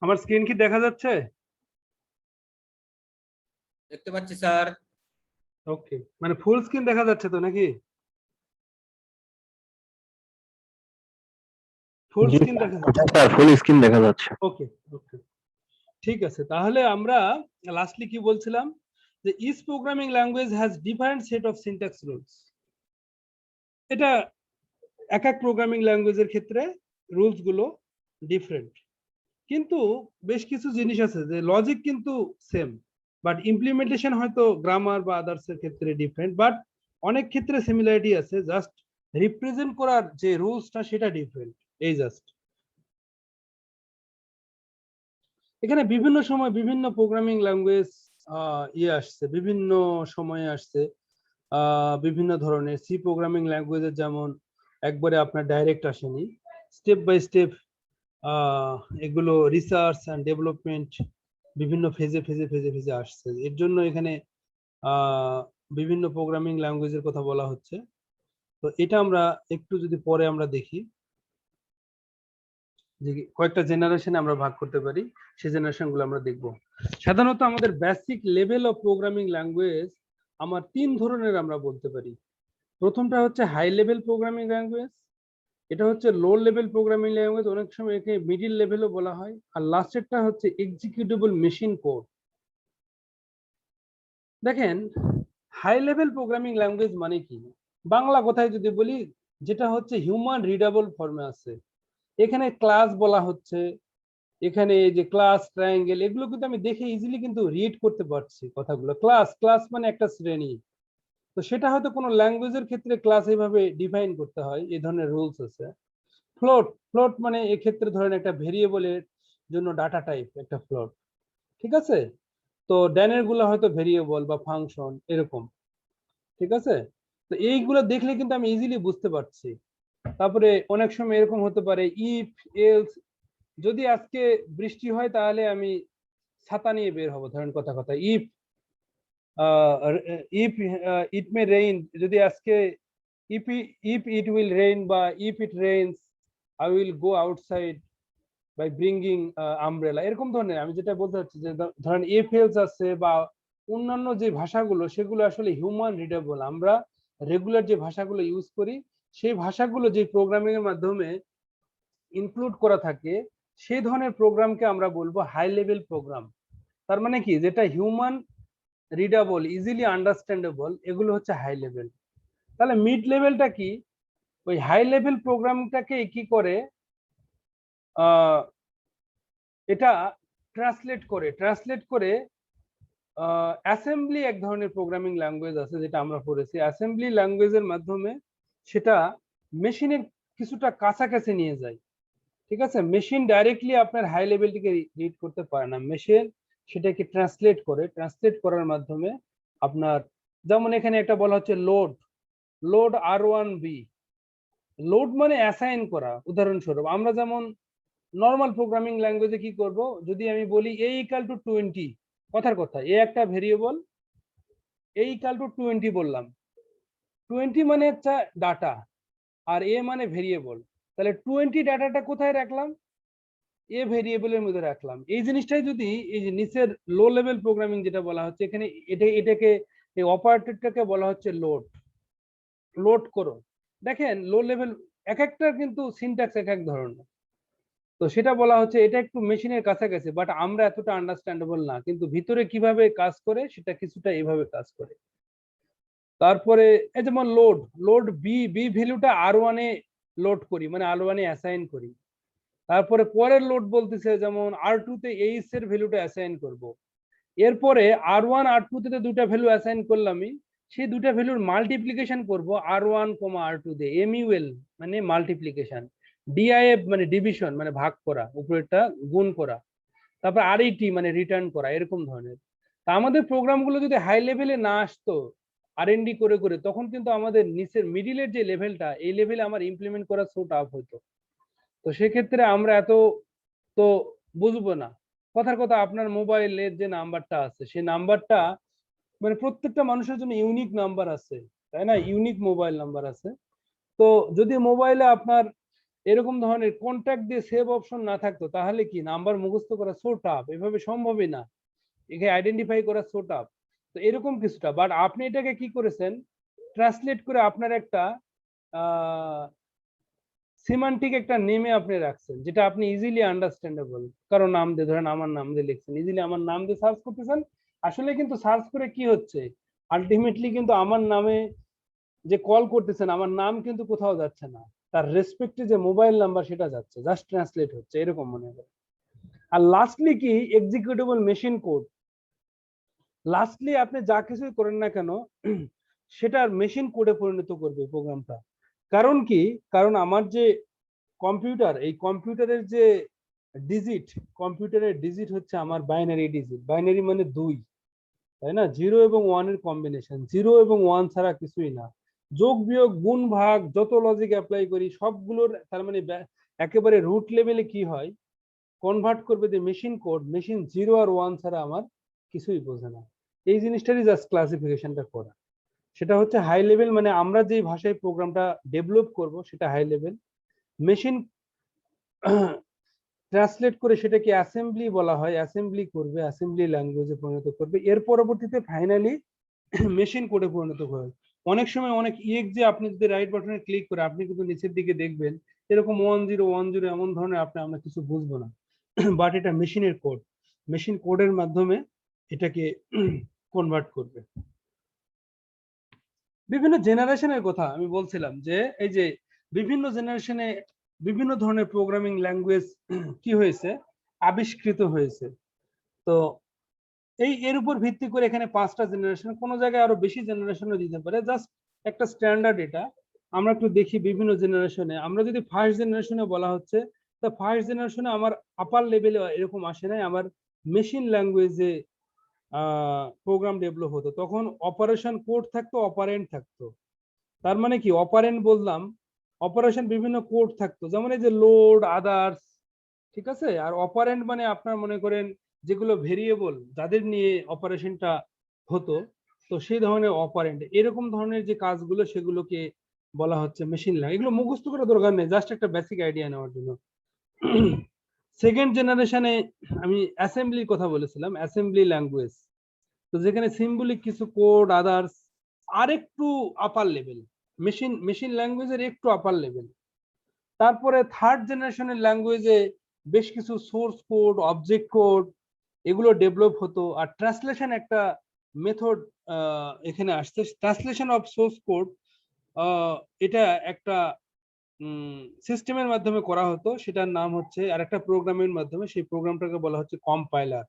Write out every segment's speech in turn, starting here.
আমার স্ক্রিন কি দেখা যাচ্ছে? দেখতে পাচ্ছি স্যার। ওকে, মানে ফুল স্ক্রিন দেখা যাচ্ছে তো নাকি? ফুল জি স্ক্রিন দেখা যাচ্ছে? স্যার, ফুল স্ক্রিন দেখা যাচ্ছে। ওকে ওকে, ঠিক আছে। তাহলে আমরা লাস্টলি কি বলছিলাম, যে each programming language has different set of syntax rules. এটা এক এক প্রোগ্রামিং ল্যাঙ্গুয়েজের ক্ষেত্রে রুলস গুলো ডিফারেন্ট, কিন্তু বেশ কিছু জিনিস আছে যে লজিক কিন্তু সেম, বাট ইমপ্লিমেন্টেশন হয়তো গ্রামার বা আদার্স এর ক্ষেত্রে ডিফারেন্ট, বাট অনেক ক্ষেত্রে সিমিলারিটি আছে, জাস্ট রিপ্রেজেন্ট করার যে রুলসটা সেটা ডিফারেন্ট। এই জাস্ট এখানে বিভিন্ন সময় বিভিন্ন প্রোগ্রামিং ল্যাঙ্গুয়েজ আসছে, বিভিন্ন সময়ে আসছে বিভিন্ন ধরনের। সি প্রোগ্রামিং ল্যাঙ্গুয়েজের যেমন একবারে আপনার ডাইরেক্ট আসেনি, স্টেপ বাই স্টেপ এগুলো রিসার্চ অ্যান্ড ডেভেলপমেন্ট বিভিন্ন ফেজে ফেজে ফেজে ফেজে আসছে। এর জন্য এখানে বিভিন্ন প্রোগ্রামিং ল্যাঙ্গুয়েজের কথা বলা হচ্ছে। তো এটা আমরা একটু যদি পরে আমরা দেখি যে কয়েকটা জেনারেশনে আমরা ভাগ করতে পারি, সেই জেনারেশন গুলো আমরা দেখব। সাধারণত আমাদের basic level of programming language আমার তিন ধরনের আমরা বলতে পারি। প্রথমটা হচ্ছে হাই লেভেল প্রোগ্রামিং ল্যাঙ্গুয়েজ, এটা হচ্ছে লো লেভেল প্রোগ্রামিং ল্যাঙ্গুয়েজ, অনেক সময় একে মিডিল লেভেলও বলা হয়। আর লাস্টেরটা হচ্ছে এক্সিকিউটেবল মেশিন কোড। দেখেন, হাই লেভেল প্রোগ্রামিং ল্যাঙ্গুয়েজ মানে কি, বাংলা কথায় যদি বলি, যেটা হচ্ছে হিউম্যান রিডেবল ফর্মে আছে। এখানে ক্লাস বলা হচ্ছে, এখানে এই যে ক্লাস ট্রায়াঙ্গেল, এগুলো কিন্তু আমি দেখে ইজিলি কিন্তু রিড করতে পারছি কথাগুলো। ক্লাস ক্লাস মানে একটা শ্রেণী, তো সেটা হয়তো কোনো ল্যাঙ্গুয়েজের ক্ষেত্রে ক্লাস এইভাবে ডিফাইন করতে হয়, এই ধরনের রুলস আছে। ফ্লোট, ফ্লোট মানে এক্ষেত্রে ধরেন একটা ভেরিয়েবলের জন্য ডাটা টাইপ একটা ফ্লোট, ঠিক আছে। তো ড্যানের গুলো হয়তো ভেরিয়েবল বা ফাংশন এরকম, ঠিক আছে। তো এইগুলো দেখলে কিন্তু আমি ইজিলি বুঝতে পারছি। তারপরে অনেক সময় এরকম হতে পারে ইফ এলস, যদি আজকে বৃষ্টি হয় তাহলে আমি ছাতা নিয়ে বের হবো, ধরেন কথা কথা। If if it may rain, যদি আজকে ইফ ইট উইল রেইন বা if it rains I will go outside by bringing umbrella, এরকম ধরনের। আমি যেটা বলতে চাচ্ছি যে ধরেন এফ এলস আছে বা অন্যান্য যে ভাষাগুলো, সেগুলো আসলে হিউম্যান রিডেবল। আমরা রেগুলার যে ভাষাগুলো ইউজ করি, সেই ভাষাগুলো যে প্রোগ্রামিং এর মাধ্যমে ইনক্লুড করা থাকে, সেই ধরনের প্রোগ্রামকে আমরা বলবো হাই লেভেল প্রোগ্রাম। তার মানে কি, যেটা হিউম্যান রিডেবল, ইজিলি আন্ডারস্ট্যান্ডেবল, এগুলো হচ্ছে হাই লেভেল। তাহলে মিড লেভেলটা কি, ওই হাই লেভেল প্রোগ্রামটাকে কি করে, এটা ট্রান্সলেট করে অ্যাসেম্বলি এক ধরনের প্রোগ্রামিং ল্যাঙ্গুয়েজ আছে যেটা আমরা পড়েছি। অ্যাসেম্বলি ল্যাঙ্গুয়েজের মাধ্যমে সেটা মেশিনের কিছুটা কাছাকাছি নিয়ে যায়, ঠিক আছে। মেশিন ডাইরেক্টলি আপনার হাই লেভেলটিকে রিড করতে পারে না, মেশিন সেটাকে ট্রান্সলেট করার মাধ্যমে আপনার, যেমন এখানে একটা বলা হচ্ছে লোড, লোড R1B। লোড মানে অ্যাসাইন করা। উদাহরণস্বরূপ আমরা যেমন নর্মাল প্রোগ্রামিং ল্যাঙ্গুয়েজে কি করব, যদি আমি বলি a ইকাল টু 20, কথার কথা এ একটা ভেরিয়েবল, a ইকাল টু 20 বললাম, 20 মানে হচ্ছে ডাটা আর এ মানে ভেরিয়েবল। তাহলে 20 ডাটাটা কোথায় রাখলাম, এ ভেরিয়েবলের মধ্যে রাখলাম। এই জিনিসটাই যদি এই যে নিচের লো লেভেল প্রোগ্রামিং যেটা বলা হচ্ছে, এখানে এটাকে এই অপারেটরটাকে বলা হচ্ছে লোড, লোড করো। দেখেন লো লেভেল এক একটা কিন্তু সিনট্যাক্স এক এক ধরনের, তো সেটা বলা হচ্ছে এটা একটু মেশিনের কাছাকাছি, বাট আমরা এতটা আন্ডারস্ট্যান্ডেবল না, কিন্তু ভিতরে কিভাবে কাজ করে সেটা কিছুটা এইভাবে কাজ করে। তারপরে এই যেমন লোড, লোড বি ভ্যালুটা R1 এ লোড করি, মানে R1 এ অ্যাসাইন করি। তারপরে পরের লোড বলতেছে যেমন R2 তে এইচ এর ভ্যালুটা অ্যাসাইন করব। এরপরে R1 R2 তে দুটা ভ্যালু অ্যাসাইন করলামই, সেই দুটা ভ্যালুর মাল্টিপ্লিকেশন করব R1, R2 দিয়ে। MUL মানে মাল্টিপ্লিকেশন, DIF মানে ডিভিশন মানে ভাগ করা, উপরেরটা গুণ করা, তারপর RET মানে রিটার্ন করা, এরকম ধরনের। তা আমাদের প্রোগ্রামগুলো যদি হাই লেভেলে না আসতো R&D করে করে, তখন কিন্তু আমাদের নিচের মিডিলের যে লেভেলটা, এই লেভেলে আমার ইমপ্লিমেন্ট করা সো টাফ হতো। তো সেক্ষেত্রে আমরা এত তো বুঝবো না। কথার কথা, আপনার মোবাইলের যে নাম্বারটা আছে, সেই নাম্বারটা মানে প্রত্যেকটা মানুষের জন্য ইউনিক নাম্বার আছে, তাই না, ইউনিক মোবাইল নাম্বার আছে। তো যদি মোবাইলে আপনার এরকম ধরনের কন্ট্যাক্ট দিয়ে সেভ অপশন না থাকতো তাহলে কি নাম্বার মুখস্থ করা সো টাফ, এভাবে সম্ভবই না, এখানে আইডেন্টিফাই করা সো টাফ। তো এরকম কিছুটা, বাট আপনি এটাকে কি করেছেন, ট্রান্সলেট করে আপনার একটা সিমান্টিক একটা নেমে আপনি রাখছেন, যেটা আপনি ইজিলি আন্ডারস্ট্যান্ডেবল, কারো নাম দিয়ে, ধরেন আমার নাম দিয়ে লিখছেন, ইজিলি আমার নাম দিয়ে সার্চ করতেছেন। আসলে কিন্তু সার্চ করে কি হচ্ছে, আলটিমেটলি কিন্তু আমার নামে যে কল করতেছেন, আমার নাম কিন্তু কোথাও যাচ্ছে না, তার রেসপেক্টে যে মোবাইল নাম্বার সেটা যাচ্ছে, জাস্ট ট্রান্সলেট হচ্ছে, এরকম মনে করে। আর লাস্টলি কি, এক্সিকিউটেবল মেশিন কোড। লাস্টলি আপনি যা কিছুই করেন না কেন সেটার মেশিন কোডে পরিণত করবে প্রোগ্রামটা। কারণ কি, কারণ আমার যে কম্পিউটার, এই কম্পিউটারের যে ডিজিট, কম্পিউটারের ডিজিট হচ্ছে আমার বাইনারি ডিজিট। বাইনারি মানে 2, তাই না? 0 এবং 1 এর কম্বিনেশন, 0 এবং 1 ছাড়া কিছুই না। যোগ বিয়োগ গুণ ভাগ যত লজিক অ্যাপ্লাই করি সবগুলোর, তার মানে একেবারে রুট লেভেলে কি হয়, কনভার্ট করবে যে মেশিন কোড, মেশিন 0 আর 1 ছাড়া আমার কিছুই বোঝে না। এই জিনিসটারই জাস্ট ক্লাসিফিকেশনটা করা, সেটা হচ্ছে হাই লেভেল, মানে আমরা যেই ভাষায় প্রোগ্রামটা ডেভেলপ করব সেটা হাই লেভেল। মেশিন ট্রান্সলেট করে সেটাকে অ্যাসেম্বলি বলা হয়, অ্যাসেম্বলি করবে, অ্যাসেম্বলি ল্যাঙ্গুয়েজে পরিণত করবে, এর পরবর্তীতে ফাইনালি মেশিন কোডে পরিণত হয়। অনেক সময় অনেক যে আপনি যদি রাইট বাটনে ক্লিক করে আপনি কিন্তু নিচের দিকে দেখবেন এরকম 1010 এমন ধরনের আমরা কিছু বুঝবো না, বাট এটা মেশিনের কোড, মেশিন কোডের মাধ্যমে এটাকে কনভার্ট করবে। বিভিন্ন জেনারেশনের কথা আমি বলছিলাম যে এই যে বিভিন্ন জেনারেশনে বিভিন্ন ধরনের প্রোগ্রামিং ল্যাঙ্গুয়েজ কি হয়েছে, আবিষ্কৃত হয়েছে। তো এর উপর ভিত্তি করে এখানে 5টা জেনারেশন, কোনো জায়গায় আরো বেশি জেনারেশনও দিতে পারে, জাস্ট একটা স্ট্যান্ডার্ড এটা। আমরা একটু দেখি বিভিন্ন জেনারেশনে, আমরা যদি ফার্স্ট জেনারেশনে বলা হচ্ছে, তো ফার্স্ট জেনারেশনে আমার আপার লেভেলে এরকম আসে নাই, আমার মেশিন ল্যাঙ্গুয়েজে প্রোগ্রাম ডেভেলপ হতো, তখন অপারেশন কোড থাকতো, অপারেন্ট থাকতো। তার মানে কি, অপারেন্ট বললাম, অপারেশন বিভিন্ন কোড থাকতো, যেমন এই যে লোড, আদার্স, ঠিক আছে। আর অপারেন্ট মানে আপনার মনে করেন যেগুলো ভেরিয়েবল যাদের নিয়ে অপারেশনটা হতো, তো সেই ধরনের অপারেন্ট, এরকম ধরনের যে কাজগুলো সেগুলোকে বলা হচ্ছে মেশিন ল্যাঙ্গুয়েজ। এগুলো মুখস্থ করার দরকার নেই, জাস্ট একটা বেসিক আইডিয়া নেওয়ার জন্য। সেকেন্ড জেনারেশনে আমি অ্যাসেম্বলির কথা বলেছিলাম, অ্যাসেম্বলি ল্যাঙ্গুয়েজ, তো যেখানে সিম্বলিক কিছু কোড, আদার্স, আরেকটু আপার লেভেল, মেশিন ল্যাঙ্গুয়েজের একটু আপার লেভেল। তারপরে থার্ড জেনারেশনের ল্যাঙ্গুয়েজে বেশ কিছু সোর্স কোড, অবজেক্ট কোড, এগুলো ডেভেলপ হতো। আর ট্রান্সলেশন একটা মেথড এখানে আসছে, ট্রান্সলেশন অফ সোর্স কোড, এটা একটা সিস্টেমের মাধ্যমে করা হতো, সেটার নাম হচ্ছে, আর একটা প্রোগ্রামের মাধ্যমে, সেই প্রোগ্রামটাকে বলা হচ্ছে কম্পাইলার।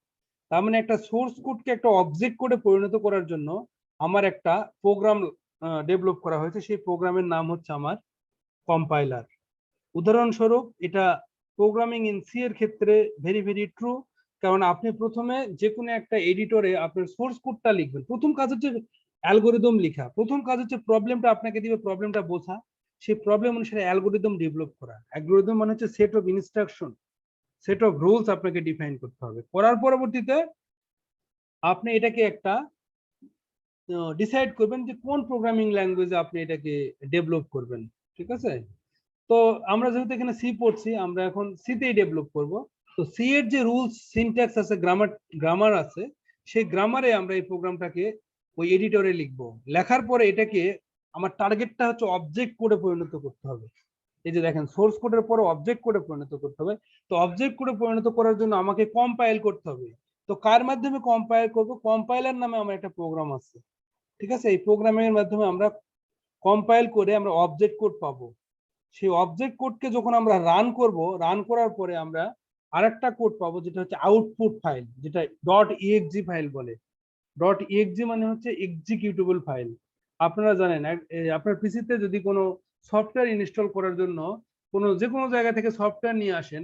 তার মানে একটা সোর্স কোডকে একটা অবজেক্ট কোডে পরিণত করার জন্য আমার একটা প্রোগ্রাম ডেভেলপ করা হয়েছে, সেই প্রোগ্রামের নাম হচ্ছে আমার কম্পাইলার। উদাহরণস্বরূপ এটা প্রোগ্রামিং ইন সি এর ক্ষেত্রে ভেরি ভেরি ট্রু, কারণ আপনি প্রথমে যে কোনো একটা এডিটরে আপনার সোর্স কোডটা লিখবেন, প্রথম কাজ হচ্ছে অ্যালগোরিদম লেখা, প্রথম কাজ হচ্ছে প্রবলেমটা আপনাকে দিবে, প্রবলেমটা বোঝা, সেই প্রবলেম অনুসারে অ্যালগোরিদম ডেভেলপ করা। অ্যালগোরিদম মানে হচ্ছে set of instruction, set of rules আপনাকে ডিফাইন করতে হবে। করার পরবর্তীতে আপনি এটাকে একটা ডিসাইড করবেন যে কোন প্রোগ্রামিং ল্যাঙ্গুয়েজে আপনি এটাকে ডেভেলপ করবেন, ঠিক আছে। তো আমরা যেহেতু এখানে সি পড়ছি, আমরা এখন সিতেই ডেভেলপ করব। তো সি এর যে রুলস, সিনট্যাক্স আছে, গ্রামার আছে, সেই গ্রামারে আমরা এই প্রোগ্রামটাকে ওই এডিটরে লিখব। লেখার পরে এটাকে আমার টার্গেটটা হচ্ছে অবজেক্ট কোডে পরিণত করতে হবে। এই যে দেখেন, সোর্স কোডের পরে অবজেক্ট কোডে পরিণত করতে হবে। তো অবজেক্ট কোডে পরিণত করার জন্য আমাকে কম্পাইল করতে হবে। তো কার মাধ্যমে কম্পাইল করব? কম্পাইলার নামে আমার একটা প্রোগ্রাম আছে, ঠিক আছে। এই প্রোগ্রামের মাধ্যমে আমরা কম্পাইল করে আমরা অবজেক্ট কোড পাবো। সেই অবজেক্ট কোডকে যখন আমরা রান করব, রান করার পরে আমরা আরেকটা কোড পাবো, যেটা হচ্ছে আউটপুট ফাইল, যেটা .exe ফাইল বলে। .exe মানে হচ্ছে এক্সিকিউটেবল ফাইল। আপনারা জানেন আপনার পিসিতে যদি কোনো সফটওয়্যার ইনস্টল করার জন্য যে কোনো জায়গা থেকে সফটওয়্যার নিয়ে আসেন,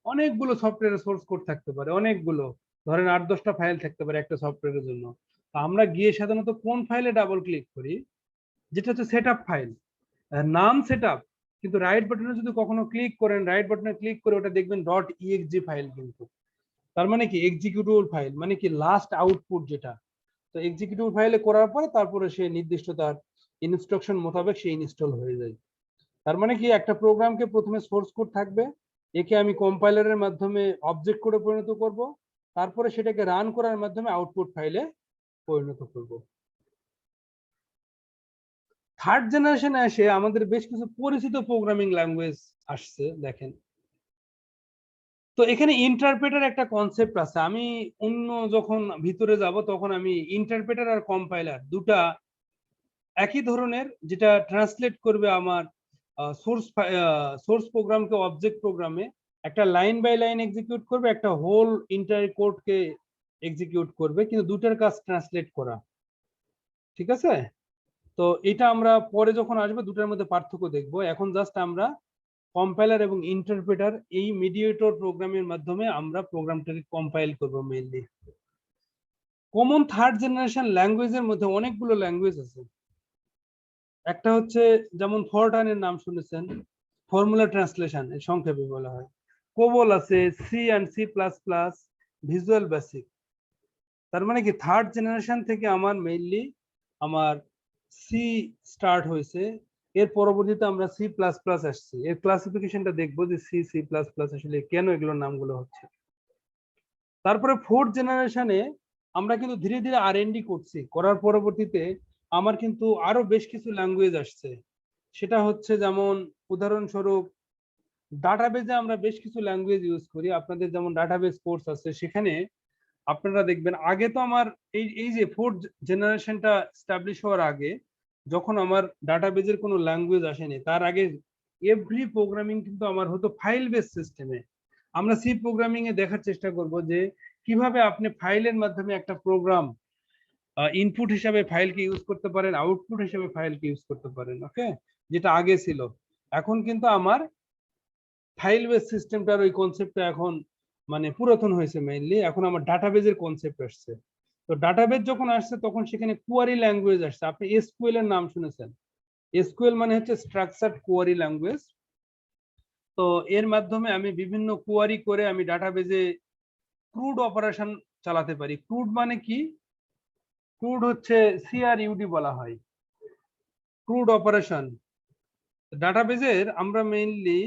অনেকগুলো সফটওয়্যারের সোর্স কোড থাকতে পারে, অনেকগুলো, ধরেন 8-10টা ফাইল থাকতে পারে একটা সফটওয়্যারের জন্য। তো আমরা গিয়ে সাধারণত কোন ফাইলে ডাবল ক্লিক করি? যেটা হচ্ছে সেটআপ ফাইল, নাম সেটআপ, কিন্তু রাইট বাটনে যদি কখনো ক্লিক করেন, রাইট বাটনে ক্লিক করে ওটা দেখবেন .exe ফাইল, কিন্তু তার মানে কি এক্সিকিউটেবল ফাইল, মানে কি লাস্ট আউটপুট যেটা। তো এক্সিকিউটেবল ফাইলে করার পরে তারপরে সে নির্দিষ্ট তার ইনস্ট্রাকশন মোতাবেক সে ইনস্টল হয়ে যায়। তার মানে কি একটা প্রোগ্রামকে প্রথমে সোর্স কোড থাকবে, একে আমি কম্পাইলারের মাধ্যমে অবজেক্ট কোডে পরিণত করব, তারপরে সেটাকে রান করার মাধ্যমে আউটপুট ফাইলে পরিণত করব। থার্ড জেনারেশনে এসে আমাদের বেশ কিছু পরিচিত প্রোগ্রামিং ল্যাঙ্গুয়েজ আসছে দেখেন। তো এখানে ইন্টারপ্রেটার একটা কনসেপ্ট আছে, আমি অন্য যখন ভিতরে যাব তখন আমি ইন্টারপ্রেটার আর কম্পাইলার দুটা একই ধরনের, যেটা ট্রান্সলেট করবে আমার সোর্স প্রোগ্রামকে অবজেক্ট প্রোগ্রামে, একটা লাইন বাই লাইন এক্সিকিউট করবে, একটা হোল ইন্টার কোডকে এক্সিকিউট করবে, কিন্তু দুটার কাজ ট্রান্সলেট করা। ঠিক আছে, তো এটা আমরা পরে যখন আসবে দুটার মধ্যে পার্থক্য দেখব। এখন জাস্ট আমরা কম্পাইলার এবং ইন্টারপ্রেটার এই মিডিয়েটর প্রোগ্রামের মাধ্যমে আমরা প্রোগ্রামটাকে কম্পাইল করব মেইনলি। কমন থার্ড জেনারেশন ল্যাঙ্গুয়েজের মধ্যে অনেকগুলো ল্যাঙ্গুয়েজ আছে। একটা হচ্ছে যেমন ফরটানের নাম শুনেছেন, ফর্মুলা ট্রান্সলেশন এর সংক্ষেপে বলা হয়। কোবল আছে, C and C plus plus, visual basic. তার মানে কি থার্ড জেনারেশন থেকে আমার মেইনলি আমার সি স্টার্ট হয়েছে, এর পরবর্তীতে আমরা সি প্লাস প্লাস আসছি। এর ক্লাসিফিকেশনটা দেখবো যে সি সি প্লাস প্লাস আসলে কেন এগুলোর নামগুলো হচ্ছে। তারপরে ফোর্থ জেনারেশনে আমরা কিন্তু ধীরে ধীরে আর&ডি করছি, করার পরবর্তীতে আমার কিন্তু আরো বেশ কিছু ল্যাঙ্গুয়েজ আসছে। সেটা হচ্ছে যেমন উদাহরণস্বরূপ ডাটাবেজে আমরা বেশ কিছু ল্যাঙ্গুয়েজ ইউজ করি। আপনাদের যেমন ডাটাবেজ কোর্স আছে, সেখানে আপনারা দেখবেন আগে তো আমার এই যে ফোর্থ জেনারেশনটা এস্টাবলিশ হওয়ার আগে যখন আমার ডাটাবেজের কোনো ল্যাঙ্গুয়েজ আসেনি, তার আগে এভরি প্রোগ্রামিং কিন্তু আমার হতো ফাইল বেস সিস্টেমে। আমরা সি প্রোগ্রামিং এ দেখার চেষ্টা করব যে কিভাবে আপনি ফাইলের মাধ্যমে একটা প্রোগ্রাম ইনপুট হিসাবে ফাইলকে ইউজ করতে পারেন, আউটপুট হিসাবে ফাইলকে ইউজ করতে পারেন। ওকে, যেটা আগে ছিল। এখন কিন্তু আমার ফাইল বেস সিস্টেমটার ওই কনসেপ্টটা এখন মানে পুরাতন হয়েছে মেইনলি, এখন আমার ডাটাবেজের কনসেপ্ট আসছে। তো ডাটাবেজ যখন আসছে তখন সেখানে কোয়ারি ল্যাঙ্গুয়েজ আসছে। আপনি এসকিউএল এর নাম শুনেছেন, এসকিউএল মানে হচ্ছে স্ট্রাকচারড কোয়ারি ল্যাঙ্গুয়েজ। তো এর মাধ্যমে আমি বিভিন্ন কোয়ারি করে আমি ডাটাবেজে ক্রুড অপারেশন চালাতে পারি। ক্রুড মানে কি? ক্রুড হচ্ছে সিআরইউডি বলা হয়, ক্রুড অপারেশন। ডাটাবেজের আমরা মেইনলি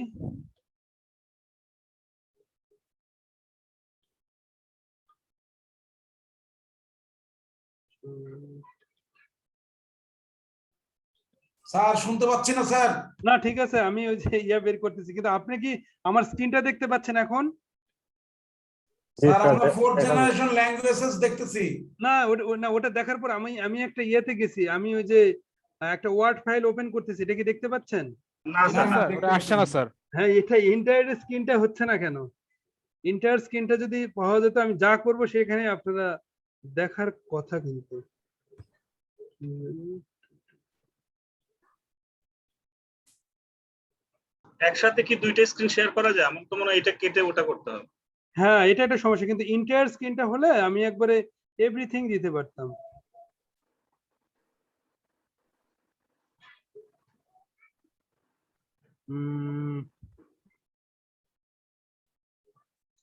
স্যার শুনতে পাচ্ছি না স্যার। না ঠিক আছে, আমি ওই যে ইয়া বের করতেছি, কিন্তু আপনি কি আমার স্ক্রিনটা দেখতে পাচ্ছেন এখন? স্যার আমরা ফোর্থ জেনারেশন ল্যাঙ্গুয়েজেস দেখতেছি। না ওটা দেখার পর আমি একটা ইয়েতে গেছি, আমি ওই যে একটা ওয়ার্ড ফাইল ওপেন করতেছি, এটা কি দেখতে পাচ্ছেন? না স্যার, ওটা আসছে না স্যার। হ্যাঁ, এটা এন্টায়ার স্ক্রিনটা হচ্ছে না কেন? এন্টায়ার স্ক্রিনটা যদি পাওয়া যেত, আমি যা করব সেখানে আপনারা দেখার কথা। কিন্তু একসাথে কি দুইটা স্ক্রিন শেয়ার করা যায়? আমার তো মনে হয় এটা কেটে ওটা করতে হবে। হ্যাঁ, এটা একটা সমস্যা, কিন্তু এন্টায়ার স্ক্রিনটা হলে আমি একবারে এভরিথিং দিতে পারতাম।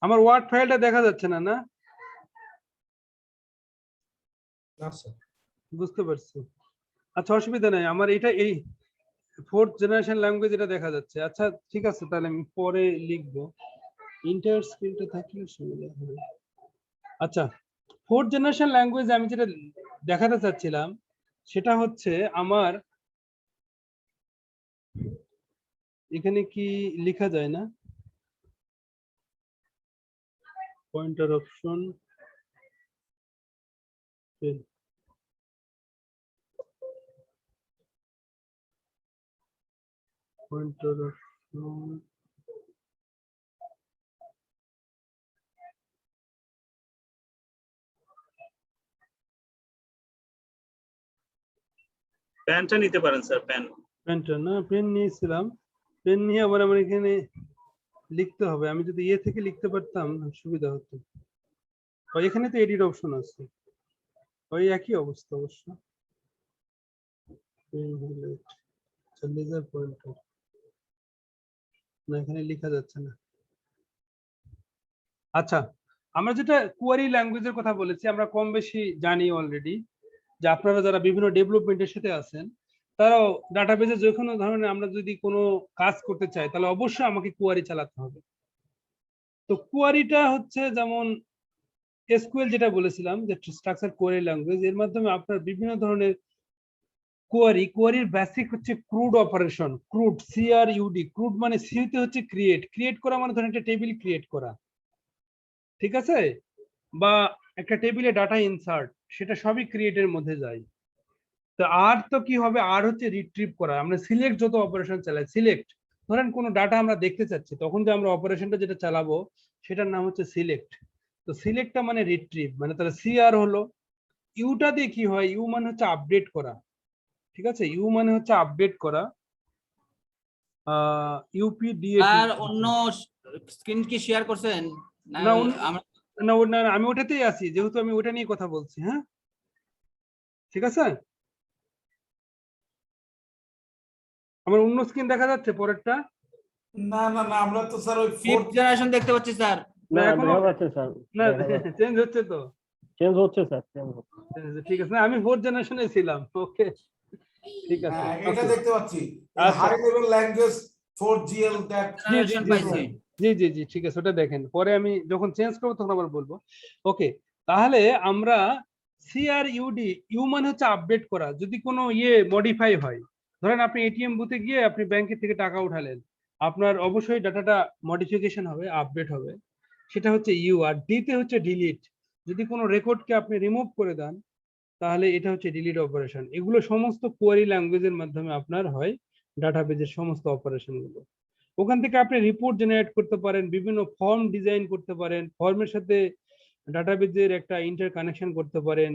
আমার ওয়ার্ড ফাইলটা দেখা যাচ্ছে না? না বুঝতে পারছি। আচ্ছা, অসুবিধা নাই, আমার এটা এই ফোর্থ জেনারেশন ল্যাঙ্গুয়েজ এটা দেখা যাচ্ছে। আচ্ছা ঠিক আছে, তাহলে আমি পরে লিখবো, ইন্টার স্ক্রিনটা থাকলে সুবিধা হবে। আচ্ছা, ফোর্থ জেনারেশন ল্যাঙ্গুয়েজ আমি যেটা দেখাতে চাচ্ছিলাম সেটা হচ্ছে আমার এখানে কি লেখা যায় না, পয়েন্টার অপশন, পয়েন্টার অপশন, পেনটা নিতে পারেন স্যার, পেনটা না, পেন নিয়েছিলাম, পেন নিয়ে আবার আমার এখানে লিখতে হবে। আমি যদি ইয়ে থেকে লিখতে পারতাম সুবিধা হতো। এখানে তো এডিট অপশন আছে, ওই একই অবস্থা অবশ্য। লেজার পয়েন্টার না, এখানে লেখা যাচ্ছে না। আচ্ছা, আমরা যেটা কোয়ারি ল্যাঙ্গুয়েজের কথা বলেছি, আমরা কম বেশি জানি অলরেডি যে আপনারা যারা বিভিন্ন ডেভেলপমেন্টের সাথে আছেন, তারাও ডাটাবেজে যে কোনো ধরনের আমরা যদি কোনো কাজ করতে চাই তাহলে অবশ্যই আমাকে কোয়ারি চালাতে হবে। তো কোয়ারিটা হচ্ছে যেমন এসকিউএল যেটা বলেছিলাম যে স্ট্রাকচার কোয়ারি ল্যাঙ্গুয়েজ, এর মাধ্যমে আপনার বিভিন্ন ধরনের কোয়ারির বেসিক হচ্ছে crude operation. Crude, CRUD, crude মানে সিতে হচ্ছে ক্রিয়েট করা, মানে ধরেন একটা টেবিল ক্রিয়েট করা, ঠিক আছে, বা একটা টেবিলে ডাটা ইনসার্ট, সেটা সবই ক্রিয়েটের মধ্যে যায়। তো আর তো কি হবে, আর হচ্ছে রিট্রিভ করা। আমরা সিলেক্ট যত অপারেশন চালাই, সিলেক্ট ধরেন কোনো ডাটা আমরা দেখতে চাচ্ছি, তখন যে আমরা অপারেশনটা যেটা চালাবো সেটার নাম হচ্ছে সিলেক্ট। তো সিলেক্টটা মানে রিট্রিভ, মানে তাহলে CR হলো। ইউটা দিয়ে কি হয়, ইউ মানে হচ্ছে আপডেট করা, ঠিক আছে, ইউ মানে হচ্ছে আপডেট করা। UPDAT আর অন্য স্ক্রিন কি শেয়ার করছেন না? না, আমরা না, আমি ওটাতেই আছি, যেহেতু আমি ওটা নিয়ে কথা বলছি। হ্যাঁ, ঠিক আছে, আমার অন্য স্ক্রিন দেখা যাচ্ছে পরেরটা? না না না, আমরা তো স্যার ওই ফিফথ জেনারেশন দেখতে পাচ্ছি স্যার। না, না এখনো দেখা যাচ্ছে স্যার, না, দেখা যাচ্ছে। চেঞ্জ হচ্ছে তো। চেঞ্জ হচ্ছে স্যার, চেঞ্জ হচ্ছে। ঠিক আছে, না, আমি 4th জেনারেশনে ছিলাম। ওকে, ঠিক আছে, হ্যাঁ, এটা okay. দেখতে পাচ্ছি আচ্ছা। High level language 4GL that. জি জি Generation জি পাইছি। জি জি জি, ঠিক আছে, ওটা দেখেন, পরে আমি যখন চেঞ্জ করবো তখন আবার বলবো। ওকে, তাহলে আমরা CRUD, ইউ মানে হচ্ছে আপডেট করা। যদি কোনো মডিফাই হয়, ধরেন আপনি এটিএম বুথে গিয়ে আপনি ব্যাংকের থেকে টাকা উঠালেন, আপনার অবশ্যই ডাটাটা মডিফিকেশন হবে, আপডেট হবে, সেটা হচ্ছে ইউ। আর ডি তে হচ্ছে ডিলিট, যদি কোনো রেকর্ডকে আপনি রিমুভ করে দেন তাহলে এটা হচ্ছে ডিলিট অপারেশন। এগুলো সমস্ত কোয়ারি ল্যাঙ্গুয়েজের মাধ্যমে আপনার হয় ডাটাবেজের সমস্ত অপারেশন গুলো। ওখান থেকে আপনি রিপোর্ট জেনারেট করতে পারেন, বিভিন্ন ফর্ম ডিজাইন করতে পারেন, ফর্মের সাথে ডাটাবেজের একটা ইন্টার কানেকশন করতে পারেন,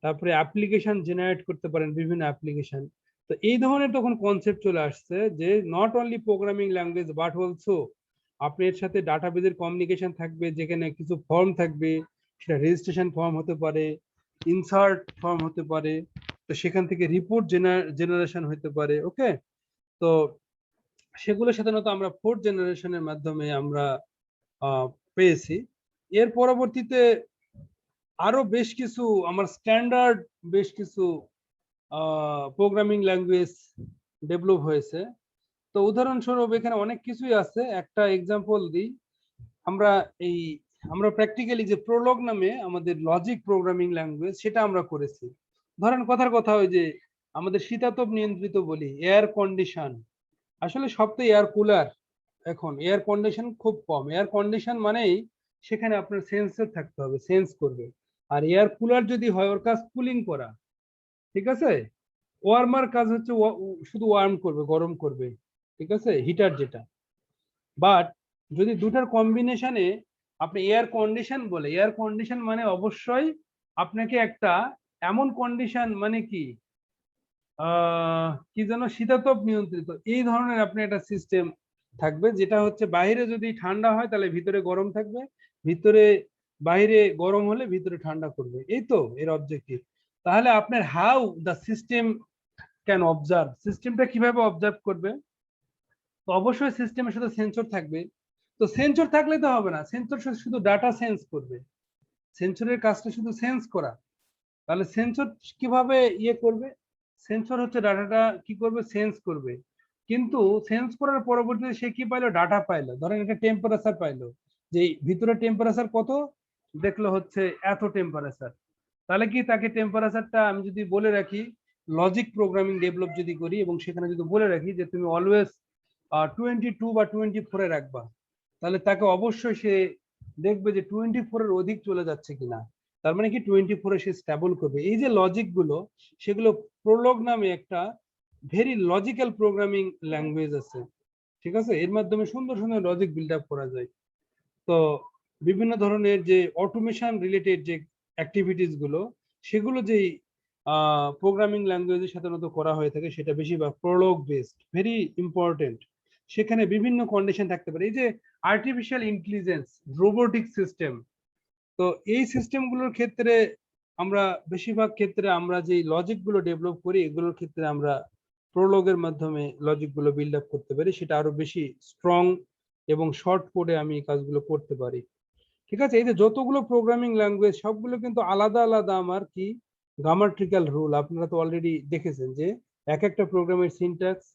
তারপরে অ্যাপ্লিকেশন জেনারেট করতে পারেন, বিভিন্ন অ্যাপ্লিকেশন। তো এই ধরনের তখন কনসেপ্ট চলে আসছে যে not only programming language but also আপনি এর সাথে ডাটাবেজের কমিউনিকেশন থাকবে, যেখানে কিছু ফর্ম থাকবে, সেটা রেজিস্ট্রেশন ফর্ম হতে পারে, ইনসার্ট ফর্ম হতে পারে, তো সেখান থেকে রিপোর্ট জেনারেশন হতে পারে। ওকে, তো সেগুলো সাধারণত আমরা 4th জেনারেশনের মাধ্যমে আমরা পেয়েছি। এর পরবর্তীতে আরো বেশ কিছু আমার স্ট্যান্ডার্ড বেশ কিছু প্রোগ্রামিং ল্যাঙ্গুয়েজ ডেভেলপ হয়েছে। তো উদাহরণস্বরূপ এখানে অনেক কিছুই আছে, একটা এক্সাম্পল দিই। আমরা এই আমরা প্র্যাকটিক্যালি যে প্রোলগ নামে আমাদের লজিক প্রোগ্রামিং ল্যাঙ্গুয়েজ, সেটা আমরা করেছি। ধরেন কথার কথা, ওই যে আমাদের শীতাতপ নিয়ন্ত্রিত বলি, এয়ার কন্ডিশন, আসলে সব তো এয়ার কুলার। এখন এয়ার কন্ডিশন খুব কম, এয়ার কন্ডিশন মানেই সেখানে আপনার সেন্সর থাকতে হবে, সেন্স করবে। আর এয়ার কুলার যদি হয়, ওর কাজ কুলিং করা, ঠিক আছে। ওয়ার্মার কাজ হচ্ছে শুধু ওয়ার্ম করবে, গরম করবে, ঠিক আছে, হিটার যেটা। বাট যদি দুটার কম্বিনেশনে আপনি এয়ার কন্ডিশন বলে, এয়ার কন্ডিশন মানে অবশ্যই আপনাকে একটা এমন কন্ডিশন, মানে কি যেন, শীতাতপ নিয়ন্ত্রিত, এই ধরনের আপনি একটা সিস্টেম থাকবে, যেটা হচ্ছে বাইরে যদি ঠান্ডা হয় তাহলে ভিতরে গরম থাকবে, ভিতরে বাইরে গরম হলে ভিতরে ঠান্ডা করবে, এই তো এর অবজেক্টিভ। তাহলে আপনার how the system can observe, সিস্টেমটা কিভাবে অবজার্ভ করবে, তো অবশ্যই সিস্টেমের সাথে সেন্সর থাকবে। তো সেন্সর থাকলে তো হবে না, সেন্সর শুধু ডাটা সেন্স করবে, সেন্সরের কাজটা শুধু সেন্স করা। তাহলে সেন্সর কিভাবে করবে, সেন্সর হচ্ছে ডাটাটা কি করবে, সেন্স করবে। কিন্তু সেন্স করার পরবর্তীতে সে কি পাইলো, ডাটা পাইলো। ধরেন একটা টেম্পারেচার পাইলো, যে ভিতরে টেম্পারেচার কত, দেখলো হচ্ছে এত টেম্পারেচার। তাহলে কি তাকে টেম্পারেচারটা আমি যদি বলে রাখি, লজিক প্রোগ্রামিং ডেভেলপ যদি করি এবং সেখানে যদি বলে রাখি যে তুমি অলওয়েজ 22 বা 24-এ রাখবা, তাহলে তাকে অবশ্যই সে দেখবে যে 24-এর অধিক চলে যাচ্ছে কিনা, তার মানে কি 24-এ সে স্টেবল করবে। এই যে লজিক গুলো, সেগুলো প্রোলগ নামে একটা ভেরি লজিক্যাল প্রোগ্রামিং ল্যাঙ্গুয়েজ আছে, ঠিক আছে। এর মাধ্যমে সুন্দর সুন্দর লজিক বিল্ড আপ করা যায়। তো বিভিন্ন ধরনের যে অটোমেশন রিলেটেড যে অ্যাক্টিভিটিস গুলো, সেগুলো যেই প্রোগ্রামিং ল্যাঙ্গুয়েজে সাধারণত করা হয়ে থাকে, সেটা বেশিরভাগ প্রোলগ বেসড, ভেরি ইম্পর্টেন্ট। সেখানে বিভিন্ন কন্ডিশন থাকতে পারে, এই যে আর্টিফিশিয়াল ইন্টেলিজেন্স, রোবোটিক সিস্টেম, তো এই সিস্টেমগুলোর ক্ষেত্রে আমরা বেশিরভাগ ক্ষেত্রে আমরা যে লজিক গুলো ডেভেলপ করি, এগুলোর ক্ষেত্রে আমরা প্রোলগের মাধ্যমে লজিক গুলো বিল্ড আপ করতে পারি, সেটা আরো বেশি স্ট্রং এবং শর্ট কোডে আমি এই কাজগুলো করতে পারি, ঠিক আছে। এই যে যতগুলো প্রোগ্রামিং ল্যাঙ্গুয়েজ, সবগুলো কিন্তু আলাদা আলাদা আমার কি গ্রামাটিক্যাল রুল, আপনারা তো অলরেডি দেখেছেন যে এক একটা প্রোগ্রামের সিনট্যাক্স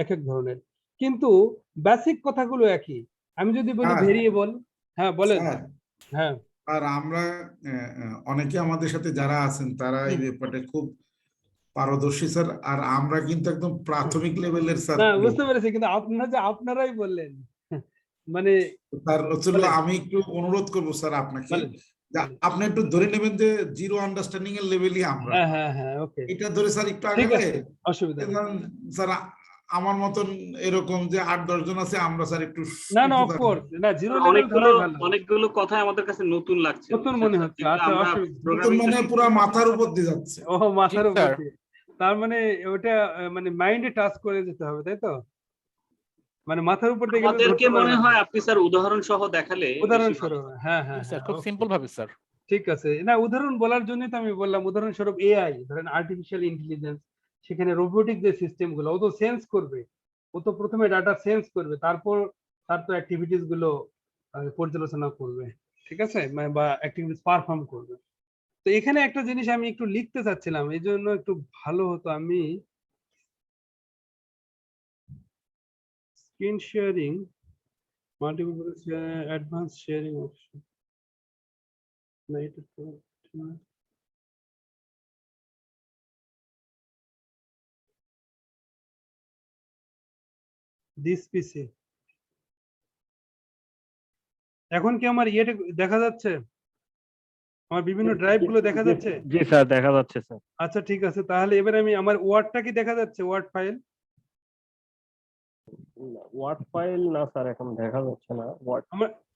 এক এক ধরনের, কিন্তু বেসিক কথাগুলো একই। আমি যদি বলি স্যার, ভেরিয়েবল, হ্যাঁ বলেন। স্যার, হ্যাঁ আর আমরা অনেকে আমাদের সাথে যারা আছেন তারা এই ব্যাপারে খুব পারদর্শী স্যার, আর আমরা কিন্তু একদম প্রাথমিক লেভেলের স্যার না, লোক। বুঝতে পেরেছি, কিন্তু আপনারাই বললেন মানে স্যার হচ্ছিল বলেন আমি একটু অনুরোধ করবো স্যার আপনাকে, বলেন। যে আপনি একটু ধরে নেবেন যে জিরো আন্ডারস্ট্যান্ডিং এর লেভেলই আমরা, হ্যাঁ হ্যাঁ হ্যাঁ, ওকে, এটা ধরে স্যার একটু ঠিক আগালে আছে, অসুবিধা নেই। ধরেন স্যার আমার মতন এরকম যে 8-10 জন আছে আমরা স্যার একটু না না, উঁচু অফকোর্স, থাকবো। না জিরো লেভেল অনেকগুলো ধরাই ভালো, অনেকগুলো কথা আমাদের কাছে নতুন লাগছে, নতুন বুঝছেন মনে স্যার? হচ্ছে। যেগুলো আচ্ছা, আমরা অসুবিধা নতুন প্রোগ্রামিংটা মানে পুরা মাথার উপর দিয়ে যাচ্ছে। ও মাথার জি, উপর স্যার। দিয়ে। তার মানে ওটা মানে মাইন্ডে টাচ করে যেতে হবে, তাই তো? মানে মাথার উপর দিয়ে গেলে আমাদেরকে ধরতে মনে পারবেন না। হয় আপনি স্যার উদাহরণ সহ দেখালে বেশি ভালো। উদাহরণস্বরূপ, হ্যাঁ হ্যাঁ স্যার হ্যাঁ, খুব okay, সিম্পল ভাবে স্যার। ঠিক আছে। না, উদাহরণ বলার জন্যই তো আমি বললাম, উদাহরণস্বরূপ এআই, ধরেন আর্টিফিশিয়াল ইন্টেলিজেন্স, সেখানে রোবোটিক যে সিস্টেম গুলো, ও তো সেন্স করবে, ও তো প্রথমে ডাটা সেন্স করবে, তারপর তার তো অ্যাক্টিভিটিস গুলো পর্যালোচনা করবে, ঠিক আছে, বা অ্যাক্টিভিটিস পারফর্ম করবে। তো এখানে একটা জিনিস আমি একটু লিখতে চাচ্ছিলাম, এই জন্য একটু ভালো হতো আমি screen sharing, multiple advance sharing option, না এটা তো দিস পিসি। এখন কি আমার ইয়েটা দেখা যাচ্ছে? আমার বিভিন্ন ড্রাইভ গুলো দেখা যাচ্ছে? জি স্যার, দেখা যাচ্ছে স্যার। আচ্ছা ঠিক আছে, তাহলে এবার আমি আমার ওয়ার্ডটা কি দেখা যাচ্ছে? ওয়ার্ড ফাইল, ওয়ার্ড ফাইল না স্যার, এখন দেখা যাচ্ছে না ওয়ার্ড।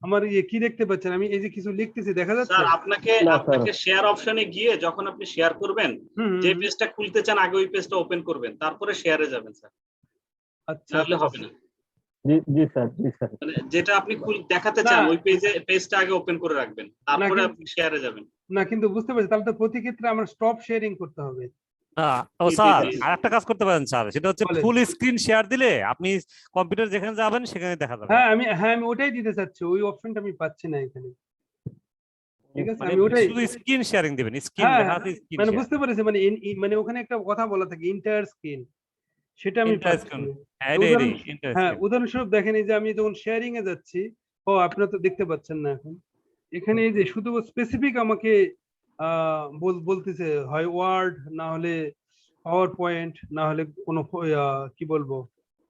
আমার ইয়ে কি দেখতে পাচ্ছেন? আমি এই যে কিছু লিখতেছি, দেখা যাচ্ছে? স্যার আপনাকে না, আপনাকে শেয়ার অপশনে গিয়ে যখন আপনি শেয়ার করবেন, হুম, হুম, যে হুম। পেজটা খুলতে চান আগে ওই পেজটা ওপেন করবেন, তারপরে শেয়ারে যাবেন স্যার, আচ্ছা নাহলে আচ্ছা। হবে না। জি জি স্যার, জি স্যার। মানে যেটা আপনি দেখাতে না। চান ওই পেজটা আগে ওপেন করে রাখবেন, তারপরে কিন্তু- আপনি শেয়ারে যাবেন। না, কিন্তু বুঝতে পারছি, তাহলে তো প্রতি ক্ষেত্রে আমার স্টপ শেয়ারিং করতে হবে। ও জি, জি, স্যার, জি। আর একটা কাজ করতে পারেন স্যার, সেটা হচ্ছে বলেন। ফুল স্ক্রিন শেয়ার দিলে আপনি কম্পিউটার যেখানে যাবেন সেখানে দেখা যাবে। হ্যাঁ আমি ওটাই দিতে চাচ্ছি, ওই অপশনটা আমি পাচ্ছি না এখানে, ঠিক আছে, মানে আমি ওটাই। শুধু স্ক্রিন শেয়ারিং দিবেন, স্ক্রিন হ্যাঁ লেখা আছে স্ক্রিন মানে শেয়ার। বুঝতে পেরেছি, মানে মানে ওখানে একটা কথা বলা থাকে ইন্টায়ার স্ক্রিন, সেটা আমি Entire পাচ্ছি screen, না। হ্যাঁ, উদাহরণ, entire হ্যাঁ screen। উদাহরণস্বরূপ দেখেন, এই যে আমি যখন শেয়ারিং এ যাচ্ছি, ও আপনারা তো দেখতে পাচ্ছেন না এখন, এখানে এই যে শুধু স্পেসিফিক আমাকে বলতেছে হয় ওয়ার্ড, না হলে পাওয়ার পয়েন্ট, না হলে কোনো কি বলবো,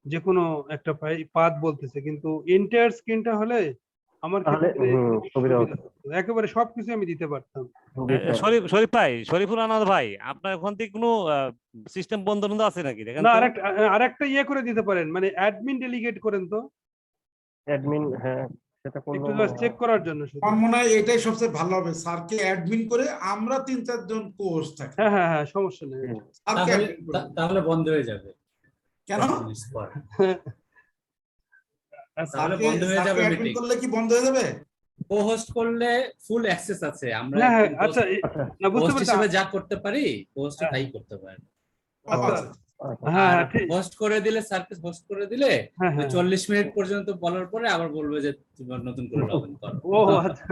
যে কোনো একটা পাথ বলতেছে, কিন্তু এন্টায়ার স্ক্রিনটা হলে আমার তাহলে ক্ষেত্রে সুবিধা সুবিধা হতো। হতো। একেবারে সবকিছু আমি দিতে পারতাম। জি স্যার। শরীফুল আনাদ ভাই, আপনার ওখান থেকে কোনো সিস্টেম বন্ধ টন্ধ আছে নাকি দেখেন না, তো? আরেকটা ইয়ে করে দিতে পারেন, মানে অ্যাডমিন ডেলিগেট করেন তো, অ্যাডমিন, হ্যাঁ সেটা একটু করলেও জাস্ট চেক করার জন্য শুধু। আমার মনে হয় এটাই সবচেয়ে ভালো হবে, স্যারকে অ্যাডমিন করে আমরা 3-4 জন কোর্স থাকি, হ্যাঁ হ্যাঁ হ্যাঁ, সমস্যা নেই। স্যারকে তাহলে admin করে। তাহলে বন্ধ হয়ে যাবে কেন? 10 মিনিট পর। আচ্ছা, তাহলে স্যারকে বন্ধ হয়ে যাবে অ্যাডমিন মিটিং। করলে কি বন্ধ হয়ে যাবে? কো-হোস্ট করলে ফুল অ্যাক্সেস আছে, আমরা হ্যাঁ হ্যাঁ, একজন আচ্ছা না, বুঝতে হোস্ট পারছি। হিসেবে যা করতে পারি কো-হোস্ট হ্যাঁ। তাই করতে পারে। আচ্ছা, আচ্ছা, হ্যাঁ আর হ্যাঁ ঠিক, হোস্ট করে দিলে, স্যারকে হোস্ট করে দিলে হ্যাঁ ওই হ্যাঁ, 40 মিনিট পর্যন্ত বলার পরে আবার বলবে যে তোমার নতুন করে লগ ইন করো। ও আচ্ছা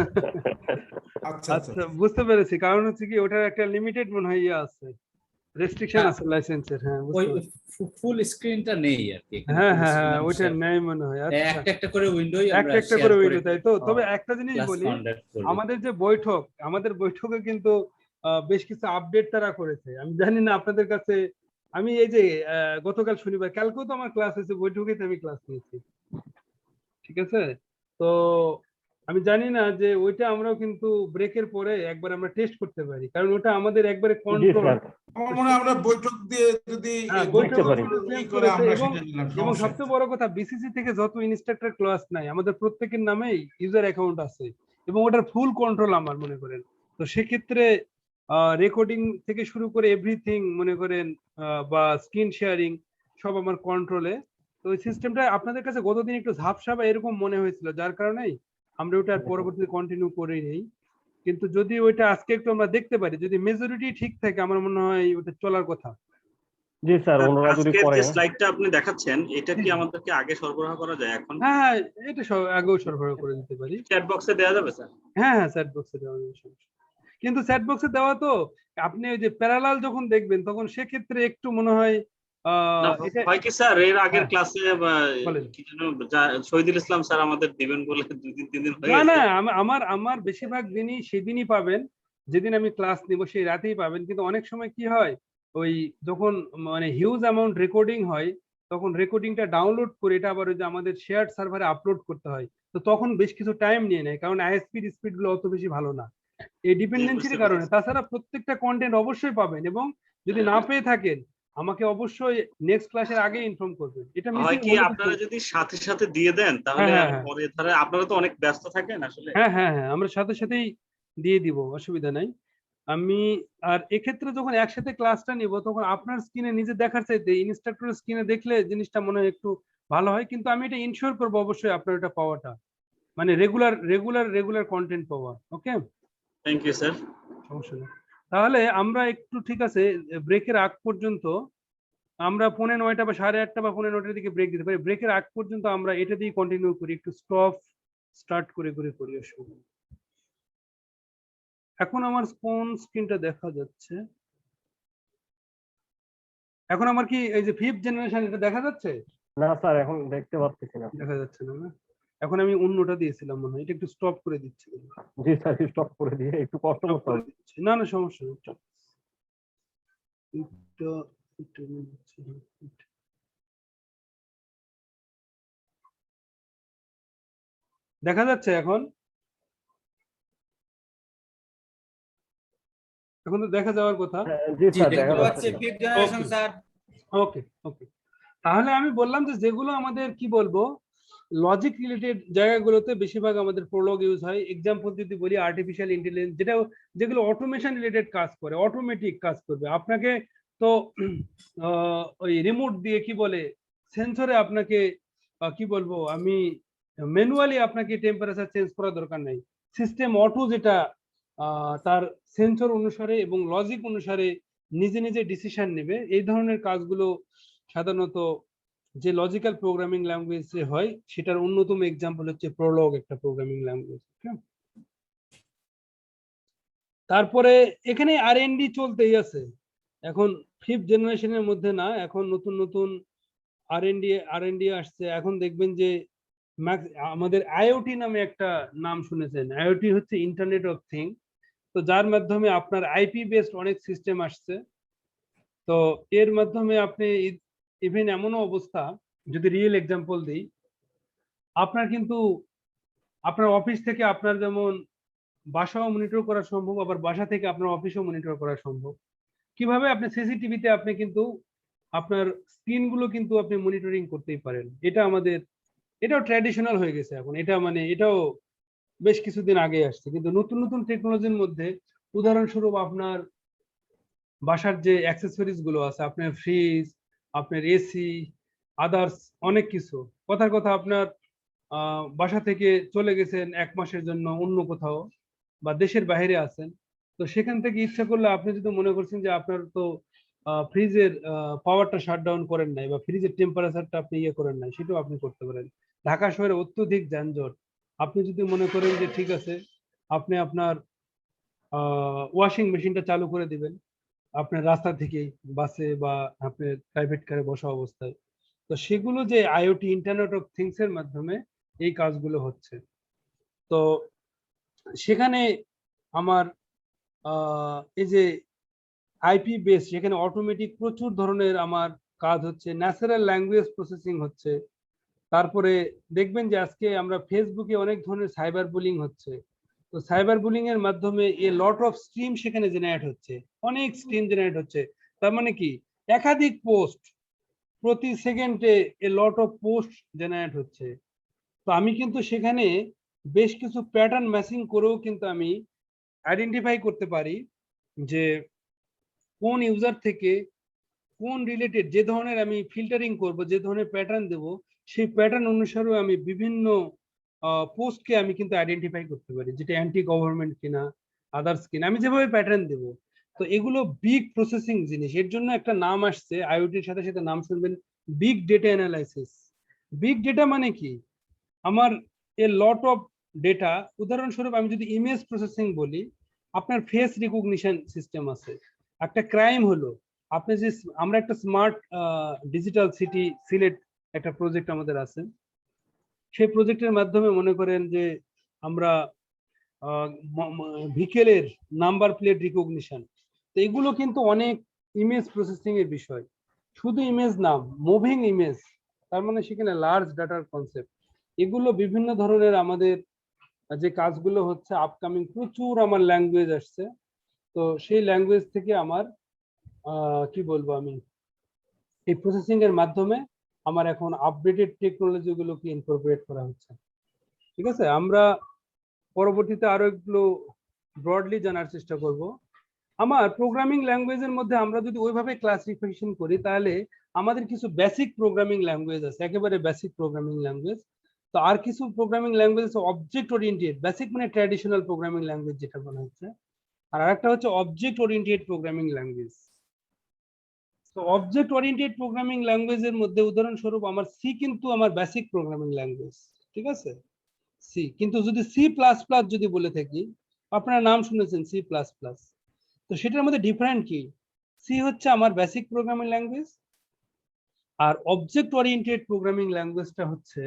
আচ্ছা, আচ্ছা। আচ্ছা, বুঝতে পেরেছি। কারণ হচ্ছে কি, ওটার একটা লিমিটেড মনে হয় ইয়ে আছে, রেস্ট্রিকশন আছে লাইসেন্সের। হ্যাঁ ওই বুঝতে পারছি। ফুল স্ক্রিনটা নেই আর কি এখানে। হ্যাঁ full হ্যাঁ screen হ্যাঁ, আমরা ওইটা share- নেই মনে হয়। আচ্ছা, একটা একটা করে উইন্ডোই আমরা একটা একটা শেয়ার করে করে উইন্ডো, তাই তো? তবে একটা জিনিস ক্লাস বলি, কন্ডাক্ট করি। আমাদের যে বৈঠক, আমাদের বৈঠকে কিন্তু বেশ কিছু আপডেট তারা করেছে। আমি জানি না আপনাদের কাছে, আমি এই যে গতকাল শনিবার, কালকেও তো আমার ক্লাস হয়েছে, বৈঠকে আমি ক্লাস নিয়েছি, ঠিক আছে। তো আমি জানি না যে ওইটা আমরাও কিন্তু ব্রেকের পরে একবার আমরা টেস্ট করতে পারি, কারণ ওটা আমাদের একবারে জি কন্ট্রোল। স্যার। আমার মনে হয় আমরা বৈঠক দিয়ে যদি হ্যাঁ, দেখতে পারি। ই করে আমরা এবং সেটা নিলাম, এবং সমস্যা সবচেয়ে বড় কথা, বিসিসি থেকে যত ইনস্ট্রাক্টর ক্লাস নাই, আমাদের প্রত্যেকের নামেই ইউজার অ্যাকাউন্ট আছে, এবং ওটার ফুল কন্ট্রোল আমার মনে করেন। তো সেক্ষেত্রে রেকর্ডিং থেকে শুরু করে এভরিথিং মনে করেন, বা স্ক্রিন শেয়ারিং, সব আমার কন্ট্রোলে। তো ওই সিস্টেমটা আপনাদের কাছে গতদিন একটু ঝাপসা বা এরকম মনে হয়েছিল, যার কারণেই আমরা ওটা আর পরবর্তীতে কন্টিনিউ করি নেই। কিন্তু যদি ওইটা আজকে একটু আমরা দেখতে পারি, যদি মেজরিটি ঠিক থাকে, আমার মনে হয় ওটা চলার কথা। জি স্যার, ওনারা যদি আজকের করে। যে স্লাইডটা আপনি দেখাচ্ছেন, এটা কি আমাদেরকে আগে সরবরাহ করা যায় এখন? হ্যাঁ হ্যাঁ, এটা আগেও সরবরাহ করে দিতে পারি। চ্যাট বক্সে দেওয়া যাবে স্যার? হ্যাঁ হ্যাঁ, চ্যাট বক্সে দেওয়া যাবে, সমস্যা নেই। কিন্তু চ্যাট বক্সে দেওয়া তো আপনি ওই যে প্যারালাল যখন দেখবেন, তখন সেক্ষেত্রে একটু মনে হয় না, এটা হয় কি স্যার এর আগের হ্যাঁ, ক্লাসে বলেন। কি যেন শহীদুল ইসলাম স্যার আমাদের দিবেন বলে 2-3 দিন হয়ে না না গেছে। আমার বেশিরভাগ দিনই সেদিনই পাবেন যেদিন আমি ক্লাস নিব, সেই রাতেই পাবেন। কিন্তু অনেক সময় কি হয়, ওই যখন মানে হিউজ অ্যামাউন্ট রেকর্ডিং হয়, তখন রেকর্ডিংটা ডাউনলোড করে এটা আবার ওই যে আমাদের শেয়ার্ড সার্ভারে আপলোড করতে হয়। তো তখন বেশ কিছু টাইম নিয়ে নেয়, কারণ আইএসপির স্পিড গুলো অত বেশি ভালো না এই জি, ডিপেন্ডেন্সির বুঝতে কারণে। পেরেছি। তাছাড়া প্রত্যেকটা কন্টেন্ট অবশ্যই পাবেন, এবং যদি না পেয়ে থাকেন আমাকে অবশ্যই নেক্সট ক্লাসের আগে ইনফর্ম করবেন। এটা মিসিং হয় কি হলে কিন্তু আপনারা যদি সাথে সাথে দিয়ে দেন হ্যাঁ তাহলে হ্যাঁ আমি হ্যাঁ পরে ধরে, আপনারা তো অনেক ব্যস্ত থাকেন আসলে। হ্যাঁ হ্যাঁ হ্যাঁ আমরা সাথে সাথেই দিয়ে দিব, অসুবিধা নাই। আমি আর এক্ষেত্রে যখন একসাথে ক্লাসটা নিব তখন আপনার স্ক্রিনে নিজে দেখার চাইতে ইনস্ট্রাক্টরের স্ক্রিনে দেখলে জিনিসটা মনে হয় একটু ভালো হয়। কিন্তু আমি এটা ইনশিওর করবো অবশ্যই আপনার এটা পাওয়াটা, মানে রেগুলার কন্টেন্ট পাওয়া। ওকে, থ্যাংক ইউ স্যার। সমস্যা নেই। তাহলে আমরা একটু ঠিক আছে, ব্রেকের আগ পর্যন্ত আমরা 9:45 বা 8:30 বা 9:45 দিকে ব্রেক দিতে পারি। ব্রেকের আগ পর্যন্ত আমরা এটা দিয়ে কন্টিনিউ করি, একটু স্টার্ট করে করি অসুবিধা নেই। এখন আমার কোন স্ক্রিনটা দেখা যাচ্ছে? এখন আমার কি এই যে 5th জেনারেশন এটা দেখা যাচ্ছে? না স্যার এখন দেখতে পাচ্ছি না। দেখা যাচ্ছে না না? এখন আমি অন্যটা দিয়েছিলাম মনে হয়, এটা একটু স্টপ করে দিচ্ছি। জি স্যার স্টপ করে দিয়ে একটু কষ্ট Stop করতে করে হবে। দিচ্ছি। না না সমস্যা নেই। এটা এটা দিচ্ছি। দেখা যাচ্ছে এখন? এখন তো দেখা যাওয়ার কথা। হ্যাঁ, জি জি স্যার দেখতে দেখা পাচ্ছি যাচ্ছে। 5th generation Okay. স্যার। ওকে ওকে, তাহলে আমি বললাম যে যেগুলো আমাদের কি বলবো লজিক রিলেটেড জায়গাগুলোতে বেশিরভাগ আমাদের প্রোলগ ইউজ হয়। এক্সাম্পল যদি বলি আর্টিফিশিয়াল ইন্টেলিজেন্স, যেগুলো অটোমেশন রিলেটেড কাজ করে, অটোমেটিক কাজ করবে আপনাকে, তো ওই রিমোট দিয়ে কি বলে সেন্সরে আপনাকে কি বলবো আমি ম্যানুয়ালি আপনাকে টেম্পারেচার চেঞ্জ করার দরকার নেই। সিস্টেম অটো যেটা তার সেন্সর অনুসারে এবং লজিক অনুসারে নিজে নিজে ডিসিশন নেবে। এই ধরনের কাজগুলো সাধারণত যে লজিক্যাল প্রোগ্রামিং ল্যাঙ্গুয়েজে হয়, সেটার অন্যতম এক্সাম্পল হচ্ছে প্রোলগ, একটা প্রোগ্রামিং ল্যাঙ্গুয়েজ। তারপরে এখানে আর&ডি চলতেই আছে। এখন 5th জেনারেশনের মধ্যে না, এখন নতুন নতুন আর&ডি আসছে। এখন দেখবেন যে আমাদের আইওটি নামে একটা নাম শুনেছেন। আইওটি হচ্ছে ইন্টারনেট অফ থিং, তো যার মাধ্যমে আপনার আইপি বেসড অনেক সিস্টেম আসছে। তো এর মাধ্যমে আপনি ইভেন এমনও অবস্থা, যদি রিয়েল এক্সাম্পল দিই, আপনার কিন্তু আপনার অফিস থেকে আপনার যেমন বাসাও মনিটর করা সম্ভব, আবার বাসা থেকে আপনার অফিসও মনিটর করা সম্ভব। কিভাবে? আপনি সিসিটিভিতে আপনি কিন্তু আপনার স্ক্রিন গুলো কিন্তু আপনি মনিটরিং করতেই পারেন। এটাও ট্র্যাডিশনাল হয়ে গেছে এখন, এটা মানে এটাও বেশ কিছুদিন আগে আসছে। কিন্তু নতুন নতুন টেকনোলজির মধ্যে উদাহরণস্বরূপ আপনার বাসার যে অ্যাক্সেসরিজ গুলো আছে, আপনার ফ্রিজ, আপনার এসি, আদার্স অনেক কিছু, কথার কথা আপনার বাসা থেকে চলে গেছেন 1 মাসের জন্য অন্য কোথাও বা দেশের বাইরে আছেন, তো সেখান থেকে ইচ্ছা করলে আপনি যদি মনে করছেন যে আপনার তো ফ্রিজের পাওয়ারটা শাটডাউন করেন নাই বা ফ্রিজের টেম্পারেচারটা আপনি ইয়ে করেন নাই, সেটাও আপনি করতে পারেন। ঢাকা শহরে অত্যধিক যানজট, আপনি যদি মনে করেন যে ঠিক আছে আপনি আপনার ওয়াশিং মেশিনটা চালু করে দিবেন আপনার রাস্তা থেকেই, বাসে বা আপনার প্রাইভেট কারে বসা অবস্থায়, তো সেগুলো যে আইওটি ইন্টারনেট অফ থিংস এর মাধ্যমে এই কাজগুলো হচ্ছে। তো সেখানে আমার এই যে আইপি বেস, যেখানে অটোমেটিক প্রচুর ধরনের আমার কাজ হচ্ছে, ন্যাচারাল ল্যাঙ্গুয়েজ প্রসেসিং হচ্ছে। তারপরে দেখবেন যে আজকে আমরা ফেসবুকে অনেক ধরনের সাইবার বুলিং হচ্ছে, তো সাইবার বুলিং এর মাধ্যমে এ লট অফ স্ট্রিম সেখানে জেনারেট হচ্ছে, অনেক স্ট্রিম জেনারেট হচ্ছে। তার মানে কি একাধিক পোস্ট প্রতি সেকেন্ডে এ লট অফ পোস্ট জেনারেট হচ্ছে। তো আমি কিন্তু সেখানে বেশ কিছু প্যাটার্ন ম্যাচিং করেও কিন্তু আমি আইডেন্টিফাই করতে পারি যে কোন ইউজার থেকে কোন রিলেটেড, যে ধরনের আমি ফিল্টারিং করব, যে ধরনের প্যাটার্ন দেব, সেই প্যাটার্ন অনুসারে আমি বিভিন্ন পোস্টকে আমি কিন্তু আইডেন্টিফাই করতে পারি, যেটা অ্যান্টি গভর্নমেন্ট কিনা, আদার্স কিনা, আমি যেভাবে প্যাটার্ন দেব। তো এগুলো বিগ প্রসেসিং জিনিস, এর জন্য একটা নাম আসছে আইওটির সাথে সাথে, নাম শুনবেন big data analysis. Big data মানে কি? আমার এ লট অফ ডেটা, উদাহরণস্বরূপ আমি যদি ইমেজ প্রসেসিং বলি, আপনার ফেস রিকগনিশন সিস্টেম আছে, একটা ক্রাইম হলো, আপনি যে আমরা একটা স্মার্ট ডিজিটাল সিটি সিলেট একটা প্রজেক্ট আমাদের আছে, সেই প্রজেক্টের মাধ্যমে মনে করেন যে আমরা ভেহিকেলের নাম্বার প্লেট রিকগনিশন, তো এগুলো কিন্তু অনেক ইমেজ প্রসেসিং এর বিষয়, শুধু ইমেজ না, মুভিং ইমেজ, তার মানে সেখানে লার্জ ডাটার কনসেপ্ট, এগুলো বিভিন্ন ধরনের আমাদের যে কাজগুলো হচ্ছে আপকামিং, প্রচুর আমার ল্যাঙ্গুয়েজ আসছে। তো সেই ল্যাঙ্গুয়েজ থেকে আমার কি বলবো আমি, এই প্রসেসিং এর মাধ্যমে আমার এখন আপডেটেড টেকনোলজি গুলোকে ইনকর্পোরেট করা হচ্ছে। ঠিক আছে, আমরা পরবর্তীতে আরো একটু ব্রডলি জানার চেষ্টা করব। আমার প্রোগ্রামিং ল্যাঙ্গুয়েজের মধ্যে আমরা যদি ওইভাবে ক্লাসিফিকেশন করি, তাহলে আমাদের কিছু বেসিক প্রোগ্রামিং ল্যাঙ্গুয়েজ আছে, একেবারে বেসিক প্রোগ্রামিং ল্যাঙ্গুয়েজ। তো আর কিছু প্রোগ্রামিং ল্যাঙ্গুয়েজ আছে অবজেক্ট ওরিয়েন্টেড, বেসিক মানে ট্র্যাডিশনাল প্রোগ্রামিং ল্যাঙ্গুয়েজ যেটা বলা হচ্ছে, আর আরেকটা হচ্ছে অবজেক্ট ওরিয়েন্টেড প্রোগ্রামিং ল্যাঙ্গুয়েজ। তো অবজেক্ট ওরিয়েন্টেড প্রোগ্রামিং ল্যাঙ্গুয়েজের মধ্যে উদাহরণস্বরূপ আমার সি কিন্তু আমার বেসিক প্রোগ্রামিং ল্যাঙ্গুয়েজ, ঠিক আছে, সি। কিন্তু যদি সি প্লাস প্লাস যদি বলে থাকি, আপনারা নাম শুনেছেন সি প্লাস প্লাস, তো সেটার মধ্যে ডিফারেন্ট কি, সি হচ্ছে আমার বেসিক প্রোগ্রামিং ল্যাঙ্গুয়েজ, আর অবজেক্ট ওরিয়েন্টেড প্রোগ্রামিং ল্যাঙ্গুয়েজটা হচ্ছে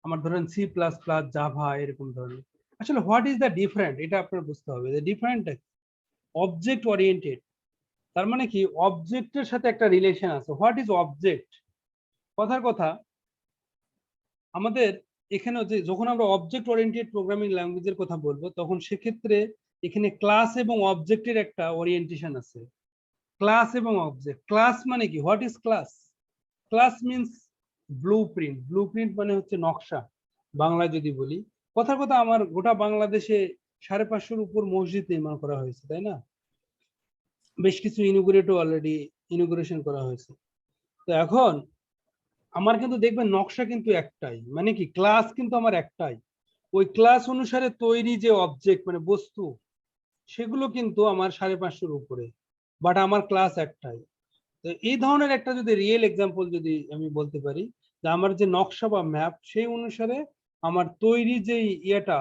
আমার ধরেন সি প্লাস প্লাস, জাভা, এরকম ধরনের। আসলে হোয়াট ইজ দ্য ডিফারেন্ট, এটা আপনার বুঝতে হবে যে ডিফারেন্টটা অবজেক্ট ওরিয়েন্টেড তার মানে কি, অবজেক্টের সাথে একটা রিলেশন আছে। হোয়াট ইজ অবজেক্ট, কথার কথা আমাদের এখানে যে যখন আমরা অবজেক্ট ওরিয়েন্টেড প্রোগ্রামিং ল্যাঙ্গুয়েজের কথা বলবো, তখন সেক্ষেত্রে এখানে ক্লাস এবং অবজেক্টের একটা ওরিয়েন্টেশন আছে। ক্লাস এবং অবজেক্ট, ক্লাস মানে কি, what is class, class means blueprint, blueprint মানে হচ্ছে নকশা, বাংলায় যদি বলি। কথার কথা আমার গোটা বাংলাদেশে 550-র উপর মসজিদ নির্মাণ করা হয়েছে, তাই না, বেশ কিছু ইনোগ্রেটও অলরেডি ইনোগ্রেশন করা হয়েছে। তো এখন আমার কিন্তু দেখবেন নকশা কিন্তু একটাই, মানে কি ক্লাস কিন্তু আমার একটাই, ওই ক্লাস অনুসারে তৈরি যে অবজেক্ট মানে বস্তু, সেগুলো কিন্তু আমার 550-র উপরে, বাট আমার ক্লাস একটাই। তো এই ধরনের একটা যদি রিয়েল এক্সাম্পল যদি আমি বলতে পারি, যে আমার যে নকশা বা ম্যাপ, সেই অনুসারে আমার তৈরি যে ইয়েটা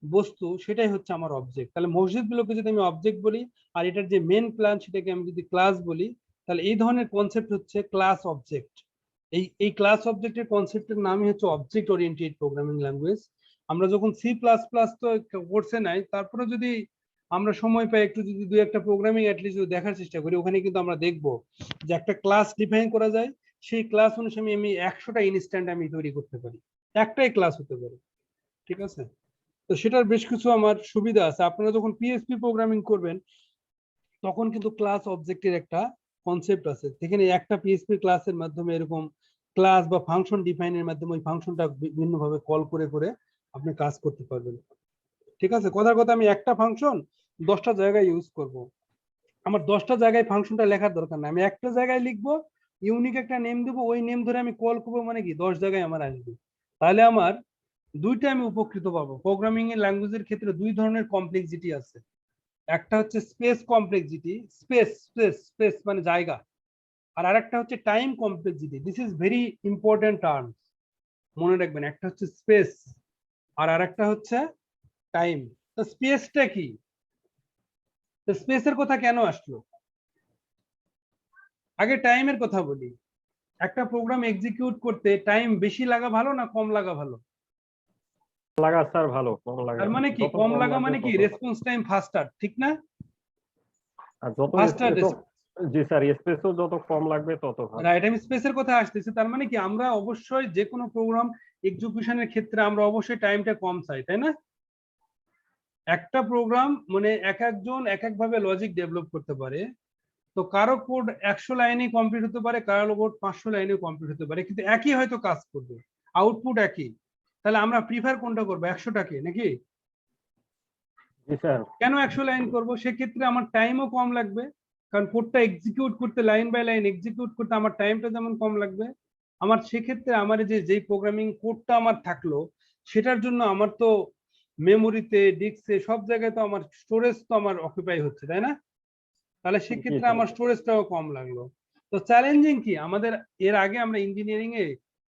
বস্তু, সেটাই হচ্ছে আমার অবজেক্ট। তাহলে মসজিদগুলোকে যদি আমি অবজেক্ট বলি, আর এটার যে মেন প্ল্যান সেটাকে আমি যদি ক্লাস বলি, তাহলে এই ধরনের কনসেপ্ট হচ্ছে ক্লাস অবজেক্ট। এই ক্লাস অবজেক্টের কনসেপ্টের নামই হচ্ছে অবজেক্ট ওরিয়েন্টেড প্রোগ্রামিং ল্যাঙ্গুয়েজ। আমরা যখন সি প্লাস প্লাস তো কোর্সে নাই, তারপরে যদি আমরা সময় পাই একটু যদি দুই একটা প্রোগ্রামিং অ্যাটলিস্ট যদি দেখার চেষ্টা করি, ওখানে কিন্তু আমরা দেখবো যে একটা ক্লাস ডিফাইন করা যায়, সেই ক্লাস অনুসারে আমি 100টা ইনস্ট্যান্ট আমি তৈরি করতে পারি, একটাই ক্লাস হতে পারে। ঠিক আছে, তো সেটার বেশ কিছু আমার সুবিধা আছে। আপনারা যখন পিএইচপি প্রোগ্রামিং করবেন, তখন কিন্তু ক্লাস অবজেক্টের একটা কনসেপ্ট আছে, সেখানে একটা পিএইচপি ক্লাসের মাধ্যমে এরকম ক্লাস বা ফাংশন ডিফাইনের মাধ্যমে ওই ফাংশনটা বিভিন্নভাবে কল করে করে আপনি কাজ করতে পারবেন। ঠিক আছে, কথার কথা আমি একটা ফাংশন 10টা জায়গায় ইউজ করব, আমার 10টা জায়গায় ফাংশনটা লেখার দরকার নাই, আমি একটা জায়গায় লিখবো, ইউনিক একটা নেম দেবো, ওই নেম ধরে আমি কল করবো, মানে কি 10 জায়গায় আমার আসবে। তাহলে আমার দুইটা আমি উপকৃত পাবো। প্রোগ্রামিং এর ল্যাঙ্গুয়েজের ক্ষেত্রে দুই ধরনের কমপ্লেক্সিটি আছে, একটা হচ্ছে space complexity, space space space মানে জায়গা, আর আরেকটা হচ্ছে time complexity. This is very important terms, মনে রাখবেন, একটা হচ্ছে স্পেস আর আরেকটা হচ্ছে টাইম। তো স্পেসটা কি, তো স্পেসের কথা কেন আসলো, আগে টাইমের কথা বলি। একটা প্রোগ্রাম এক্সিকিউট করতে টাইম বেশি লাগা ভালো না কম লাগা ভালো? লাগা স্যার ভালো, কম লাগা, তার মানে কি যত কম লাগা লাগবে মানে কি তত রেসপন্স টাইম ফাস্টার, ঠিক না, আর যত ফাস্টার। জি স্যার, স্পেসও যত কম লাগবে তত ভালো। রাইট, আমি স্পেসের কথা আসতেছি। তার মানে কি আমরা অবশ্যই যে কোনো প্রোগ্রাম এক্সিকিউশনের ক্ষেত্রে আমরা অবশ্যই টাইমটা কম চাই, তাই না? একটা প্রোগ্রাম মানে এক একজন এক একভাবে লজিক ডেভেলপ করতে পারে, তো কারো কোড 100 লাইনে কমপ্লিট হতে পারে, কারো কোড 500 লাইনে কমপ্লিট হতে পারে, কিন্তু একই হয়তো কাজ করবে, আউটপুট একই। তাহলে আমরা প্রিফার কোনটা করবো, 100টাকে নাকি? জি স্যার। কেন 100 লাইন করবো? সেক্ষেত্রে আমার টাইমও কম লাগবে, কারণ কোডটা এক্সিকিউট করতে, লাইন বাই লাইন এক্সিকিউট করতে আমার টাইমটা যেমন কম লাগবে, আমার সেক্ষেত্রে আমার যেই প্রোগ্রামিং কোডটা আমার থাকলো, সেটার জন্য আমার তো মেমোরিতে, ডিস্কে, সব জায়গায় তো আমার স্টোরেজ তো আমার অকুপাই হচ্ছে, তাই না? তাহলে সেক্ষেত্রে আমার স্টোরেজটাও কম লাগলো। তো চ্যালেঞ্জিং কি আমাদের, এর আগে আমরা ইঞ্জিনিয়ারিং এ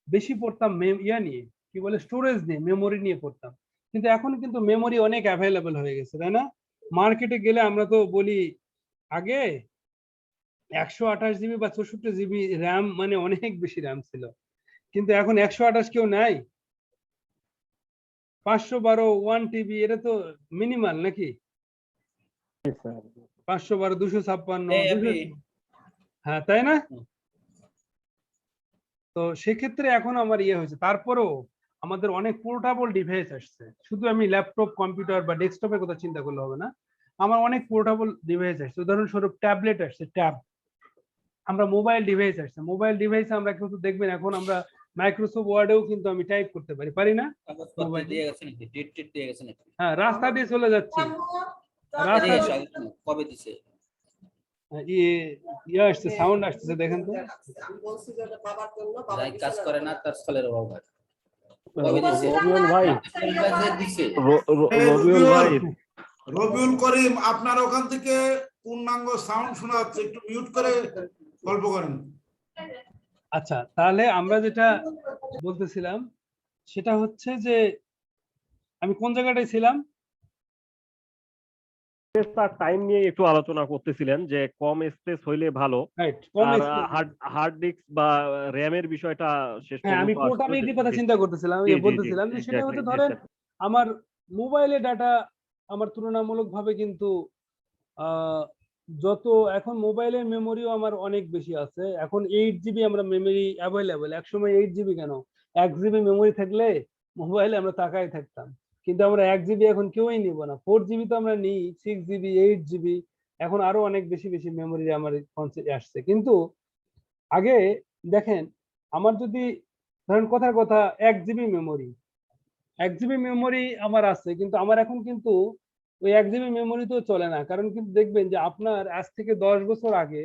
বেশি পড়তাম নিয়ে, কি বলে, স্টোরেজ নিয়ে, মেমোরি নিয়ে পড়তাম, কিন্তু এখন কিন্তু মেমোরি অনেক অ্যাভেলেবল হয়ে গেছে, তাই না? মার্কেটে গেলে আমরা তো বলি আগে 128 জিবি বা 64 জিবি র্যাম মানে অনেক বেশি র্যাম ছিল, কিন্তু এখন 128 কেউ নাই। 512 1 TB এটা তো মিনিমাল নাকি? 512 256 এই আমি 200, হ্যাঁ তাই না? হুম। তো সেক্ষেত্রে এখন আমার ইয়ে হয়েছে, তারপরেও আমাদের অনেক পোর্টেবল ডিভাইস আসছে। শুধু আমি ল্যাপটপ কম্পিউটার বা ডেস্কটপের কথা চিন্তা করলে হবে না, আমার অনেক পোর্টেবল ডিভাইস আসছে। উদাহরণস্বরূপ ট্যাবলেট আসছে, ট্যাব। আমরা মোবাইল ডিভাইস আসছে, মোবাইল ডিভাইসে আমরা কিন্তু দেখবেন এখন আমরা মাইক্রোসফট ওয়ার্ডেও কিন্তু আমি টাইপ করতে পারি, পারি না? কাগজপত্র মোবাইল, দিয়ে গেছে নাকি? ডেট টেট দিয়ে গেছে নাকি? হ্যাঁ রাস্তা দিয়ে চলে যাচ্ছি, রাস্তা এদিকে এসো, দিয়ে আগে শোনো, কবে দিছে? ইয়ে আসছে, সাউন্ড আসছে, দেখেন তো। যাই কাজ করে না তার স্থলের অভাব হয়। কবে দিছে? রবিউল ভাই, কোন কাজে দিছে? রবিউল ভাই, রবিউল করিম, আপনার ওখান থেকে পূর্ণাঙ্গ সাউন্ড শোনা যাচ্ছে, একটু মিউট করে গল্প করেন। আচ্ছা, তাহলে আমরা যেটা বলতেছিলাম সেটা হচ্ছে যে আমি কোন জায়গাটায় ছিলাম? তার টাইম নিয়ে একটু আলোচনা করতেছিলেন যে কম স্পেস হইলে ভালো, রাইট, কম আর space। হার্ড ডিস্ক বা র্যামের বিষয়টা শেষ হ্যাঁ, আমি পর্যন্ত আসলো যে পোর্টাবিলিটির কথা চিন্তা করতেছিলাম, জি জি জি বলতেছিলাম যে সেটা এক্স্যাক্টলি হচ্ছে ধরেন আমার মোবাইলে ডাটা আমার তুলনামূলকভাবে কিন্তু যত এখন মোবাইলের মেমোরিও আমার অনেক বেশি আছে। এখন 8 জিবি আমরা মেমোরি অ্যাভেলেবেল, একসময় 8 জিবি কেন, 1 জিবি মেমোরি থাকলে মোবাইলে আমরা তাকাই থাকতাম, কিন্তু আমরা 1 জিবি এখন কেউই নিব না। 4 জিবি তো আমরা নিই, 6 জিবি 8 জিবি, এখন আরো অনেক বেশি বেশি মেমোরি আমার কনসেপ্ট আসছে। কিন্তু আগে দেখেন, আমার যদি ধরেন কথার কথা 1 জিবি মেমোরি, 1 জিবি মেমোরি আমার আছে, কিন্তু আমার এখন কিন্তু ওই 1 জিবি মেমোরি তো চলে না। কারণ কিন্তু দেখবেন যে আপনার আজ থেকে 10 বছর আগে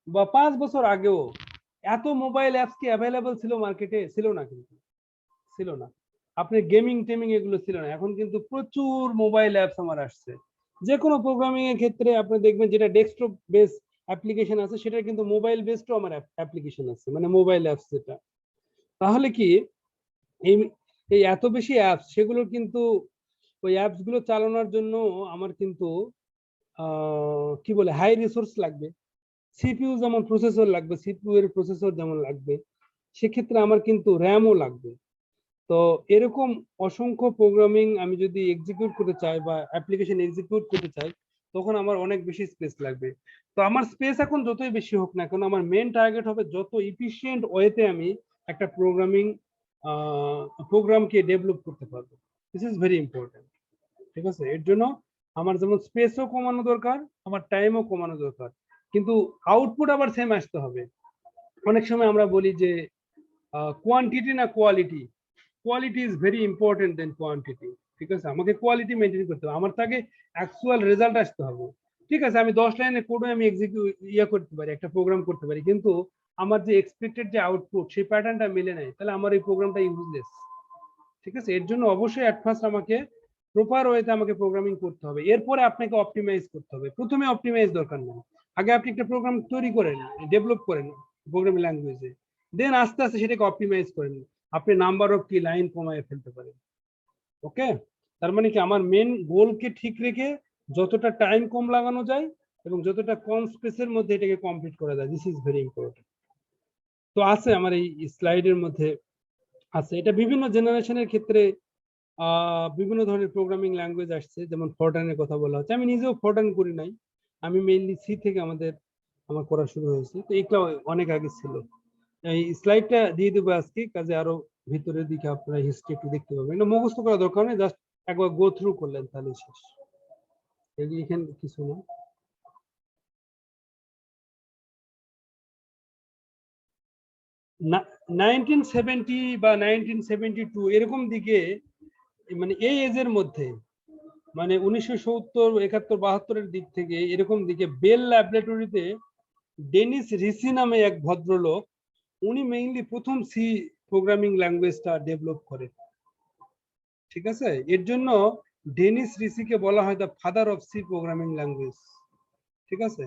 বা 5 বছর আগেও এত মোবাইল অ্যাপস কি অ্যাভেলেবল ছিল মার্কেটে? ছিল না, কিন্তু ছিল না। আপনি গেমিং টেমিং এগুলো ছিল না, এখন কিন্তু প্রচুর মোবাইল অ্যাপস আমার আসছে। যে কোনো প্রোগ্রামিং এর ক্ষেত্রে আপনি দেখবেন যেটা ডেস্কটপ বেস অ্যাপ্লিকেশন আছে সেটা কিন্তু মোবাইল বেসডও আমার অ্যাপ্লিকেশন আছে, মানে মোবাইল অ্যাপস যেটা। তাহলে কি এই এই এত বেশি অ্যাপস, সেগুলো কিন্তু ওই অ্যাপস গুলো চালানোর জন্য আমার কিন্তু কি বলে হাই রিসোর্স লাগবে। সিপিইউ যেমন প্রসেসর লাগবে, সিপিইউ এর প্রসেসর যেমন লাগবে, সেক্ষেত্রে আমার কিন্তু র্যামও লাগবে। তো এরকম অসংখ্য প্রোগ্রামিং আমি যদি এক্সিকিউট করতে চাই বা অ্যাপ্লিকেশন এক্সিকিউট করতে চাই, তখন আমার অনেক বেশি স্পেস লাগবে। তো আমার স্পেস এখন যতই বেশি হোক না কেন, আমার মেন টার্গেট হবে যত ইফিশিয়েন্ট ওয়েতে আমি একটা প্রোগ্রামকে ডেভেলপ করতে পারবো। This is very important. ঠিক আছে, এর জন্য আমার যেমন স্পেসও কমানো দরকার, আমার টাইমও কমানো দরকার, কিন্তু আউটপুট আবার সেম আসতে হবে। অনেক সময় আমরা বলি যে কোয়ান্টিটি না quality, quality is very important then quantity. ঠিক আছে, আমাকে কোয়ালিটি মেনটেন করতে হবে, আমার তাকে অ্যাকচুয়াল রেজাল্ট আসতে হবে। ঠিক আছে, আমি 10 লাইনের কোডে আমি করতে পারি, একটা প্রোগ্রাম করতে পারি, কিন্তু আমার যে এক্সপেক্টেড যে আউটপুট সেই প্যাটার্নটা মিলে নাই, তাহলে আমার এই প্রোগ্রামটা ইউজলেস। ঠিক আছে, এর জন্য অবশ্যই অ্যাট ফার্স্ট আমাকে প্রপার ওয়েতে আমাকে প্রোগ্রামিং করতে হবে, এরপরে আপনাকে অপটিমাইজ করতে হবে। প্রথমে অপটিমাইজ দরকার নেই, আগে আপনি একটা প্রোগ্রাম তৈরি করেন, ডেভেলপ করেন প্রোগ্রামিং ল্যাঙ্গুয়েজে, দেন আস্তে আস্তে সেটাকে অপটিমাইজ করেন, আপনি নাম্বার অফ কি লাইন কমায় ফেলতে পারেন। ওকে, তার মানে কি আমার মেন গোলকে ঠিক রেখে যতটা টাইম কম লাগানো যায় এবং যতটা কম স্পেসের মধ্যে এটাকে কমপ্লিট করা যায়, দিস ইজ ভেরি ইম্পর্টেন্ট। তো আছে আমার এই স্লাইডের মধ্যে আছে, এটা বিভিন্ন জেনারেশনের ক্ষেত্রে বিভিন্ন ধরনের প্রোগ্রামিং ল্যাঙ্গুয়েজ আসছে, যেমন ফরট্রানের কথা বলা হচ্ছে। আমি নিজেও ফরট্রান করি নাই, আমি মেইনলি সি থেকে আমার করা শুরু হয়েছে, তো এগুলো অনেক আগে ছিল। এই স্লাইডটা দিয়ে দেবো আজকে, কাজে আরো ভিতরের দিকে আপনারা হিস্ট্রি একটু দেখতে পাবেন। এটা মুখস্থ করা দরকার নেই, জাস্ট একবার গো থ্রু করলেন তাহলে শেষ। এখানে কিছু না, 1970 বা 1972 এরকম দিকে, মানে এই এজের মধ্যে, মানে 1970 71 72-এর দিক থেকে এরকম দিকে বেল ল্যাবরেটরিতে ডেনিস রিসি নামে এক ভদ্রলোক, উনি মেইনলি প্রথম সি প্রোগ্রামিং ল্যাঙ্গুয়েজটা ডেভেলপ করেন। ঠিক আছে, এর জন্য ডেনিস রিসিকে বলা হয় the father of C programming language. ঠিক আছে,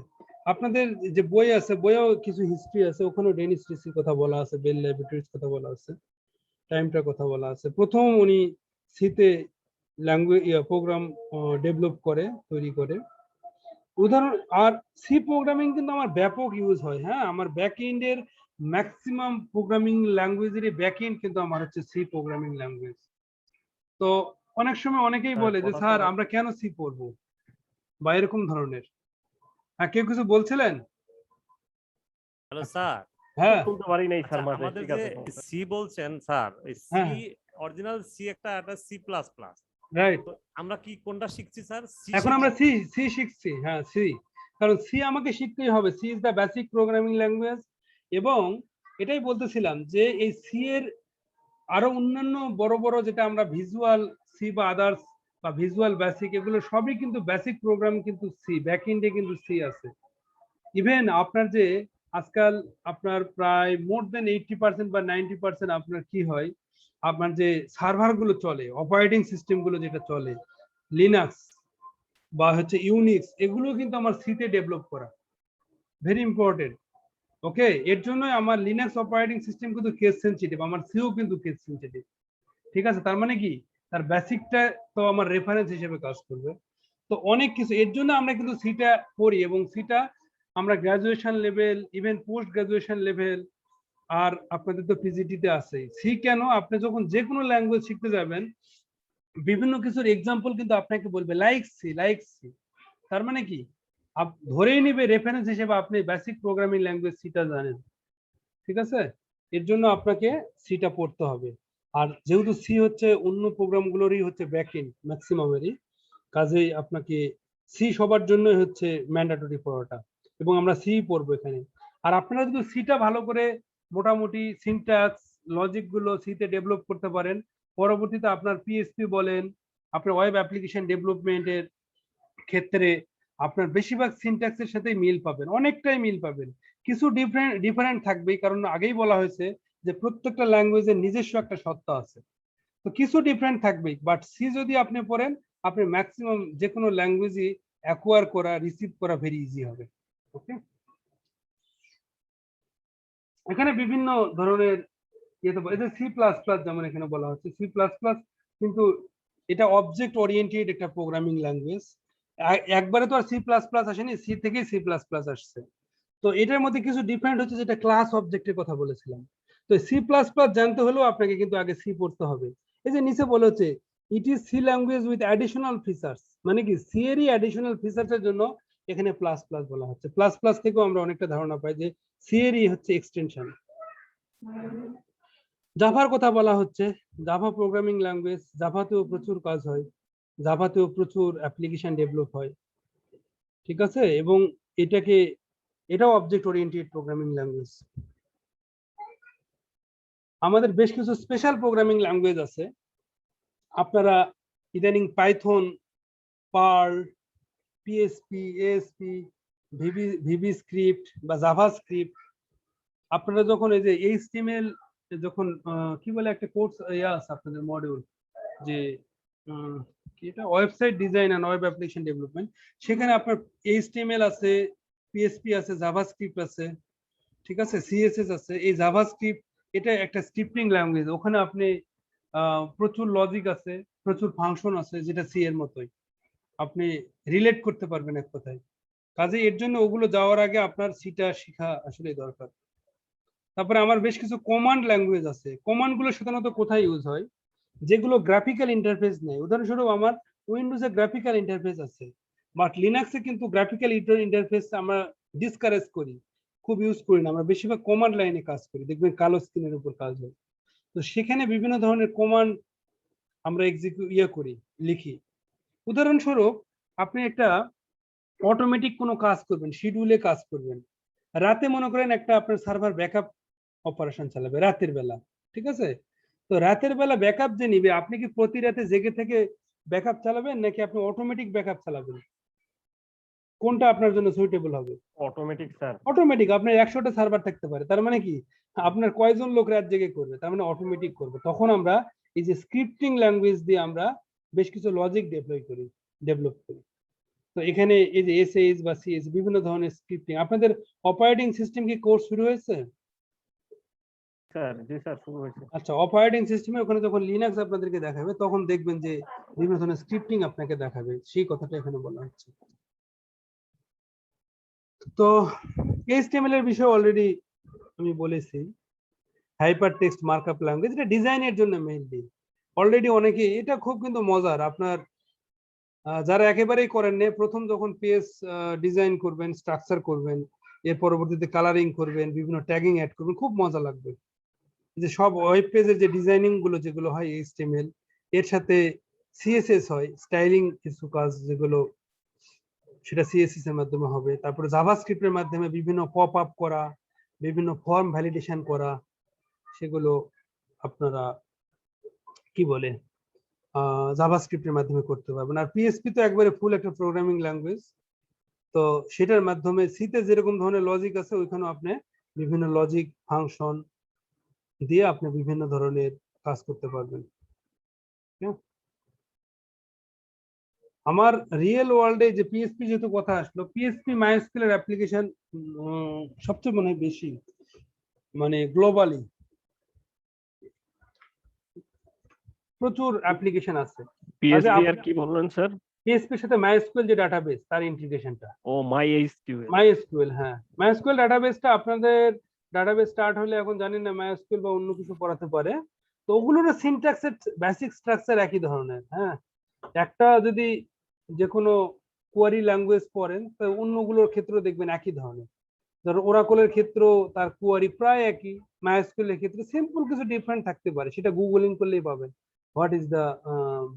আপনাদের যে বই আছে, বইয়েও কিছু হিস্ট্রি আছে, ওখানে ডেনিস রিসির কথা বলা আছে, বেল ল্যাবরেটরিজ কথা বলা আছে, টাইমটার কথা বলা আছে। প্রথম উনি সিতে ল্যাঙ্গুয়েজ প্রোগ্রাম ডেভেলপ করে, তৈরি করে। উদাহরণ আর সি প্রোগ্রামিং কিন্তু আমার ব্যাপক ইউজ হয়, হ্যাঁ, আমার ব্যাক এন্ডের ম্যাক্সিমাম প্রোগ্রামিং ল্যাঙ্গুয়েজেরই ব্যাক এন্ড কিন্তু আমার হচ্ছে সি প্রোগ্রামিং ল্যাঙ্গুয়েজ। তো অনেক সময় অনেকেই বলে যে স্যার আমরা কেন সি পড়বো বা এরকম ধরনের। হ্যাঁ, কেউ কিছু বলছিলেন? হ্যালো স্যার, হ্যাঁ শুনতে পারি নাই স্যার আচ্ছা, মাঝে, আমাদের ঠিক যে আছে। সি বলছেন স্যার, এই হ্যাঁ, সি অরিজিনাল সি একটা সি প্লাস প্লাস, রাইট। তো আমরা কি কোনটা শিখছি স্যার? সি এখন আমরা সি সি শিখছি, হ্যাঁ সি, কারণ সি আমাকে শিখতেই হবে, C is the basic programming language. এবং এটাই বলতেছিলাম যে এই সি এর আরো অন্যান্য বড় বড় যেটা আমরা ভিজুয়াল সি বা আদার্স বা ভিজুয়াল বেসিক, এগুলো সবই কিন্তু বেসিক প্রোগ্রাম কিন্তু সি, ব্যাক এন্ডে কিন্তু সি আছে। ইভেন আপনার যে আজকাল আপনার প্রায় মোর দেন 80% বা 90% আপনার কি হয়, আপনার যে সার্ভার গুলো চলে, অপারেটিং সিস্টেম গুলো যেটা চলে, লিনাক্স বা হচ্ছে ইউনিক্স, এগুলো কিন্তু আমার সিতে ডেভেলপ করা, ভেরি ইম্পর্টেন্ট। ওকে, এর জন্য আমার লিনাক্স অপারেটিং সিস্টেম কিন্তু কেস সেনসিটিভ, আমার সিও কিন্তু কেস সেনসিটিভ। ঠিক আছে, তার মানে কি তার বেসিকটা তো আমার রেফারেন্স হিসেবে কাজ করবে। তো অনেক কিছু এর জন্য আমরা কিন্তু সিটা পড়ি, এবং সিটা আমরা graduation level, even post graduation level, আর আপনাদের তো পিজিটিতে আছে। সি কেন, আপনি যখন যে কোনো ল্যাঙ্গুয়েজ শিখতে যাবেন, বিভিন্ন কিছুর এক্সাম্পল কিন্তু আপনাকে বলবে লাইক সি, লাইক সি। তার মানে কি ধরেই নিবে রেফারেন্স হিসেবে আপনি বেসিক প্রোগ্রামিং ল্যাঙ্গুয়েজ সিটা জানেন। ঠিক আছে, এর জন্য আপনাকে সিটা পড়তে হবে। আর যেহেতু সি হচ্ছে অন্য প্রোগ্রামগুলোরই হচ্ছে ব্যাকএন্ড ম্যাক্সিমামেরই, কাজেই আপনাকে সি সবার জন্যই হচ্ছে ম্যান্ডেটরি পড়াটা, এবং আমরা সি পড়বো এখানে। আর আপনারা যদি সিটা ভালো করে মোটামুটি সিনট্যাক্স লজিক গুলো সিতে ডেভেলপ করতে পারেন, পরবর্তীতে আপনার পিএইচপি বলেন, আপনার ওয়েব অ্যাপ্লিকেশন ডেভেলপমেন্টের ক্ষেত্রে আপনার বেশিরভাগ সিনট্যাক্সের সাথেই মিল পাবেন, অনেকটাই মিল পাবেন। কিছু ডিফারেন্ট থাকবেই, কারণ আগেই বলা হয়েছে যে প্রত্যেকটা ল্যাঙ্গুয়েজের নিজস্ব একটা সত্তা আছে। তো কিছু ডিফারেন্ট থাকবেই, বাট সি যদি আপনি পড়েন, আপনি ম্যাক্সিমাম যে কোনো ল্যাঙ্গুয়েজই অ্যাকোয়ার করা, রিসিভ করা ভেরি ইজি হবে। ওকে, এখানে বিভিন্ন ধরনের সি প্লাস প্লাস, যেমন এখানে বলা হচ্ছে সি প্লাস প্লাস, কিন্তু এটা অবজেক্ট ওরিয়েন্টেড একটা প্রোগ্রামিং ল্যাঙ্গুয়েজ। একবারে তো আর সি প্লাস প্লাস আসেনি, সি থেকে সি প্লাস প্লাস আসছে। তো এটার মধ্যে কিছু ডিফারেন্ট হচ্ছে, যেটা ক্লাস অবজেক্টের কথা বলেছিলাম। তো সি প্লাস প্লাস জানতে হলেও আপনাকে কিন্তু আগে সি পড়তে হবে। এই যে নিচে বলা হচ্ছে it is C language with additional features, মানে কি সি এরই অ্যাডিশনাল ফিচার্সের জন্য এখানে প্লাস প্লাস বলা হচ্ছে। প্লাস প্লাস থেকেও আমরা অনেকটা ধারণা পাই যে সি এরই হচ্ছে এক্সটেনশন। জাভার কথা বলা হচ্ছে, জাভা প্রোগ্রামিং ল্যাঙ্গুয়েজ, জাভাতেও প্রচুর কাজ হয়, জাভাতেও প্রচুর অ্যাপ্লিকেশন ডেভেলপ হয়। ঠিক আছে, এবং এটাও অবজেক্ট ওরিয়েন্টেড প্রোগ্রামিং ল্যাঙ্গুয়েজ। আমাদের বেশ কিছু স্পেশাল প্রোগ্রামিং ল্যাঙ্গুয়েজ আছে, আপনারা ইদানিং Python, Perl, PSP, ASP, VBScript বা জাভা স্ক্রিপ্ট, আপনারা যখন এই যে এইচটিএমএল, যখন কি বলে একটা কোর্স আছে আপনাদের মডিউল, যে কি এটা website design and web application development, সেখানে আপনার এইচটিএমএল আছে, পিএসপি আছে, জাভাস্ক্রিপ্ট আছে, ঠিক আছে, সিএসএস আছে। এই জাভাস্ক্রিপ্ট এটা একটা স্ক্রিপ্টিং ল্যাঙ্গুয়েজ, ওখানে আপনি প্রচুর লজিক আছে, প্রচুর ফাংশন আছে, যেটা সি এর মতোই আপনি রিলেট করতে পারবেন এক কথায়। কাজে এর জন্য ওগুলো যাওয়ার আগে আপনার সিটা শেখা আসলে দরকার। তারপরে আমার বেশ কিছু কমান্ড ল্যাঙ্গুয়েজ আছে, কমান্ড গুলো সাধারণত কোথায় ইউজ হয়, যেগুলো গ্রাফিক্যাল ইন্টারফেস নেই। উদাহরণস্বরূপ আমার উইন্ডোজে গ্রাফিক্যাল ইন্টারফেস আছে, বাট লিনাক্সে কিন্তু গ্রাফিক্যাল ইন্টারফেস আমরা ডিসকারেজ করি, খুব ইউজ করি না, আমরা বেশিরভাগ কমান্ড লাইনে কাজ করি, দেখবেন কালো স্ক্রিনের উপর কাজ হয়। তো সেখানে বিভিন্ন ধরনের কমান্ড আমরা করি, লিখি। উদাহরণস্বরূপ আপনি একটা অটোমেটিক কোনো কাজ করবেন, শিডিউলে কাজ করবেন, রাতে মনে করেন একটা আপনার সার্ভার ব্যাকআপ অপারেশন চালাবে রাতের বেলা, ঠিক আছে। তো রাতের বেলা ব্যাকআপ যে নিবে, আপনি কি প্রতি রাতে জেগে থেকে ব্যাকআপ চালাবেন, নাকি আপনি অটোমেটিক ব্যাকআপ চালাবেন? কোনটা আপনার জন্য সুইটেবল হবে? Automatic sir. অটোমেটিক। আপনার 100টা সার্ভার থাকতে পারে, তার মানে কি আপনার কয়জন লোক রাত জেগে করবে, তার মানে অটোমেটিক করবে। তখন আমরা এই যে স্ক্রিপ্টিং ল্যাঙ্গুয়েজ দিয়ে আমরা বেশ কিছু লজিক ডেভেলপ করি। তো এখানে এই যে এসএএস বা সিএস, বিভিন্ন ধরনের স্ক্রিপ্টিং। আপনাদের অপারেটিং সিস্টেম কি কোর্স শুরু হয়েছে? স্যার জি স্যার, শুরু হয়েছে। আচ্ছা, অপারেটিং সিস্টেমে ওখানে যখন লিনাক্স আপনাদেরকে দেখাবে, তখন দেখবেন যে বিভিন্ন ধরনের স্ক্রিপ্টিং আপনাকে দেখাবে, সেই কথাটা এখানে বলা হচ্ছে। তো HTML এর বিষয়ে অলরেডি আমি বলেছি, হাইপার টেক্সট মার্কআপ ল্যাঙ্গুয়েজ, এটা ডিজাইনের জন্য মেইনলি। অলরেডি অনেকে, এটা খুব কিন্তু মজার, আপনার যারা একেবারেই করেন না, প্রথম যখন পেজ ডিজাইন করবেন, স্ট্রাকচার করবেন, এর পরবর্তীতে কালারিং করবেন, বিভিন্ন ট্যাগিং অ্যাড করবেন, খুব মজা লাগবে। যে সব ওয়েব পেজের যে ডিজাইনিং গুলো যেগুলো হয় HTML, এর সাথে CSS হয়, স্টাইলিং কিছু কাজ যেগুলো সেটা CSS এর মাধ্যমে হবে। তারপরে জাভাস্ক্রিপ্টের মাধ্যমে বিভিন্ন পপ আপ করা, বিভিন্ন ফর্ম ভ্যালিডেশন করা, সেগুলো আপনারা কি বলে জাভাস্ক্রিপ্টের মাধ্যমে করতে পারবেন। আর PHP তো একবারে ফুল একটা প্রোগ্রামিং ল্যাঙ্গুয়েজ, তো সেটার মাধ্যমে সিতে যেরকম ধরনের লজিক আছে, ওইখানেও আপনি বিভিন্ন লজিক ফাংশন দিয়ে আপনি বিভিন্ন ধরনের কাজ করতে পারবেন। আমার রিয়েল ওয়ার্ল্ডে যে PHP যেহেতু কথা আসলো, PHP MySQL এর অ্যাপ্লিকেশন সবচেয়ে মনে হয় বেশি, মানে গ্লোবালি প্রচুর অ্যাপ্লিকেশন আছে। PHP আর কি বললেন স্যার? PHP এর সাথে MySQL যে ডাটাবেস, তার ইন্টিগ্রেশনটা। ও MySQL। MySQL, হ্যাঁ, MySQL ডাটাবেসটা আপনাদের ডাটাবেস স্টার্ট হলে এখন জানি না MySQL বা অন্য কিছু পড়াতে পারে, তো ওগুলোর সিনট্যাক্সের বেসিক স্ট্রাকচার একই ধরনের। হ্যাঁ, একটা যদি যে কোনো কোয়ারি ল্যাঙ্গুয়েজ পড়েন, তো অন্যগুলোর ক্ষেত্রে দেখবেন একই ধরনের। ধরো ওরাকলের ক্ষেত্রেও তার কোয়ারি প্রায় একই, MySQL এর ক্ষেত্রে সিম্পল কিছু ডিফারেন্ট থাকতে পারে, সেটা গুগলিং করলেই পাবেন what is the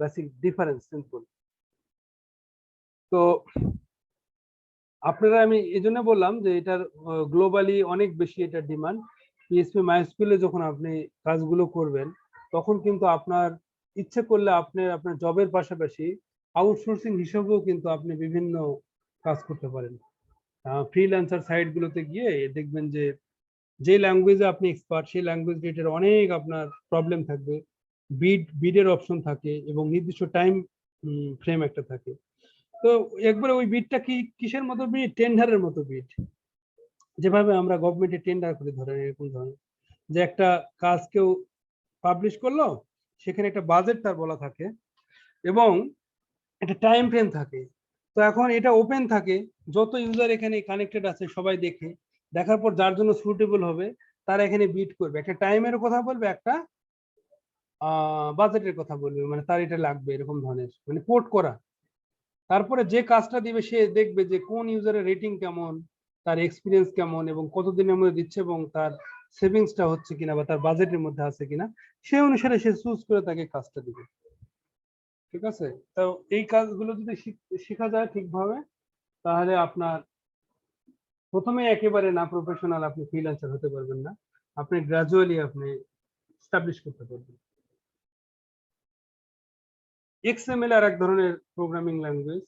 basic difference, simple. তো আপনারা, আমি এই জন্য বললাম যে এটার গ্লোবালি অনেক বেশি এটার ডিমান্ড। PHP MySQL এ যখন আপনি কাজগুলো করবেন, তখন কিন্তু আপনার ইচ্ছে করলে আপনি আপনার জবের পাশাপাশি আউটসোর্সিং হিসেবেও কিন্তু আপনি বিভিন্ন কাজ করতে পারেন। ফ্রিল্যান্সার সাইট গুলোতে গিয়ে দেখবেন যে যে ল্যাঙ্গুয়েজে আপনি এক্সপার্ট, সেই ল্যাঙ্গুয়েজ রিলেটেড অনেক আপনার প্রবলেম থাকবে, বিডের অপশন থাকে এবং নির্দিষ্ট টাইম ফ্রেম একটা থাকে। তো একবারে ওই বিডটা কি কিসের মতো বিড? টেন্ডারের মতো বিড, যেভাবে আমরা গভর্নমেন্টে টেন্ডার করে ধরেন, এরকম ধরনের যে একটা কাজ কেউ পাবলিশ করলো, সেখানে একটা বাজেট তার বলা থাকে এবং একটা টাইম ফ্রেম থাকে। তো এখন এটা ওপেন থাকে, যত ইউজার এখানে কানেক্টেড আছে সবাই দেখে, দেখার পর যার জন্য সুটেবল হবে তারা এখানে বিড করবে, একটা টাইমের কথা বলবে, একটা বাজেটের কথা বলবে, মানে তার এটা লাগবে এরকম ধরনের, মানে কোট করা। তারপরে যে কাজটা দিবে সে দেখবে যে কোন ইউজারের রেটিং কেমন, তার এক্সপিরিয়েন্স কেমন এবং কতদিনের মধ্যে দিচ্ছে এবং তার সেভিংসটা হচ্ছে কিনা বা তার বাজেটের মধ্যে আছে কিনা, সেই অনুসারে সে চুজ করে তাকে কাজটা দিবে। ঠিক আছে? তো এই কাজগুলো যদি শেখা যায় ঠিকভাবে, তাহলে আপনার প্রথমে একেবারে না প্রফেশনাল আপনি ফ্রিল্যান্সার হতে পারবেন না, আপনি গ্রাজুয়ালি আপনি এস্টাবলিশ করতে পারবেন। XML আর এক ধরনের প্রোগ্রামিং ল্যাঙ্গুয়েজ,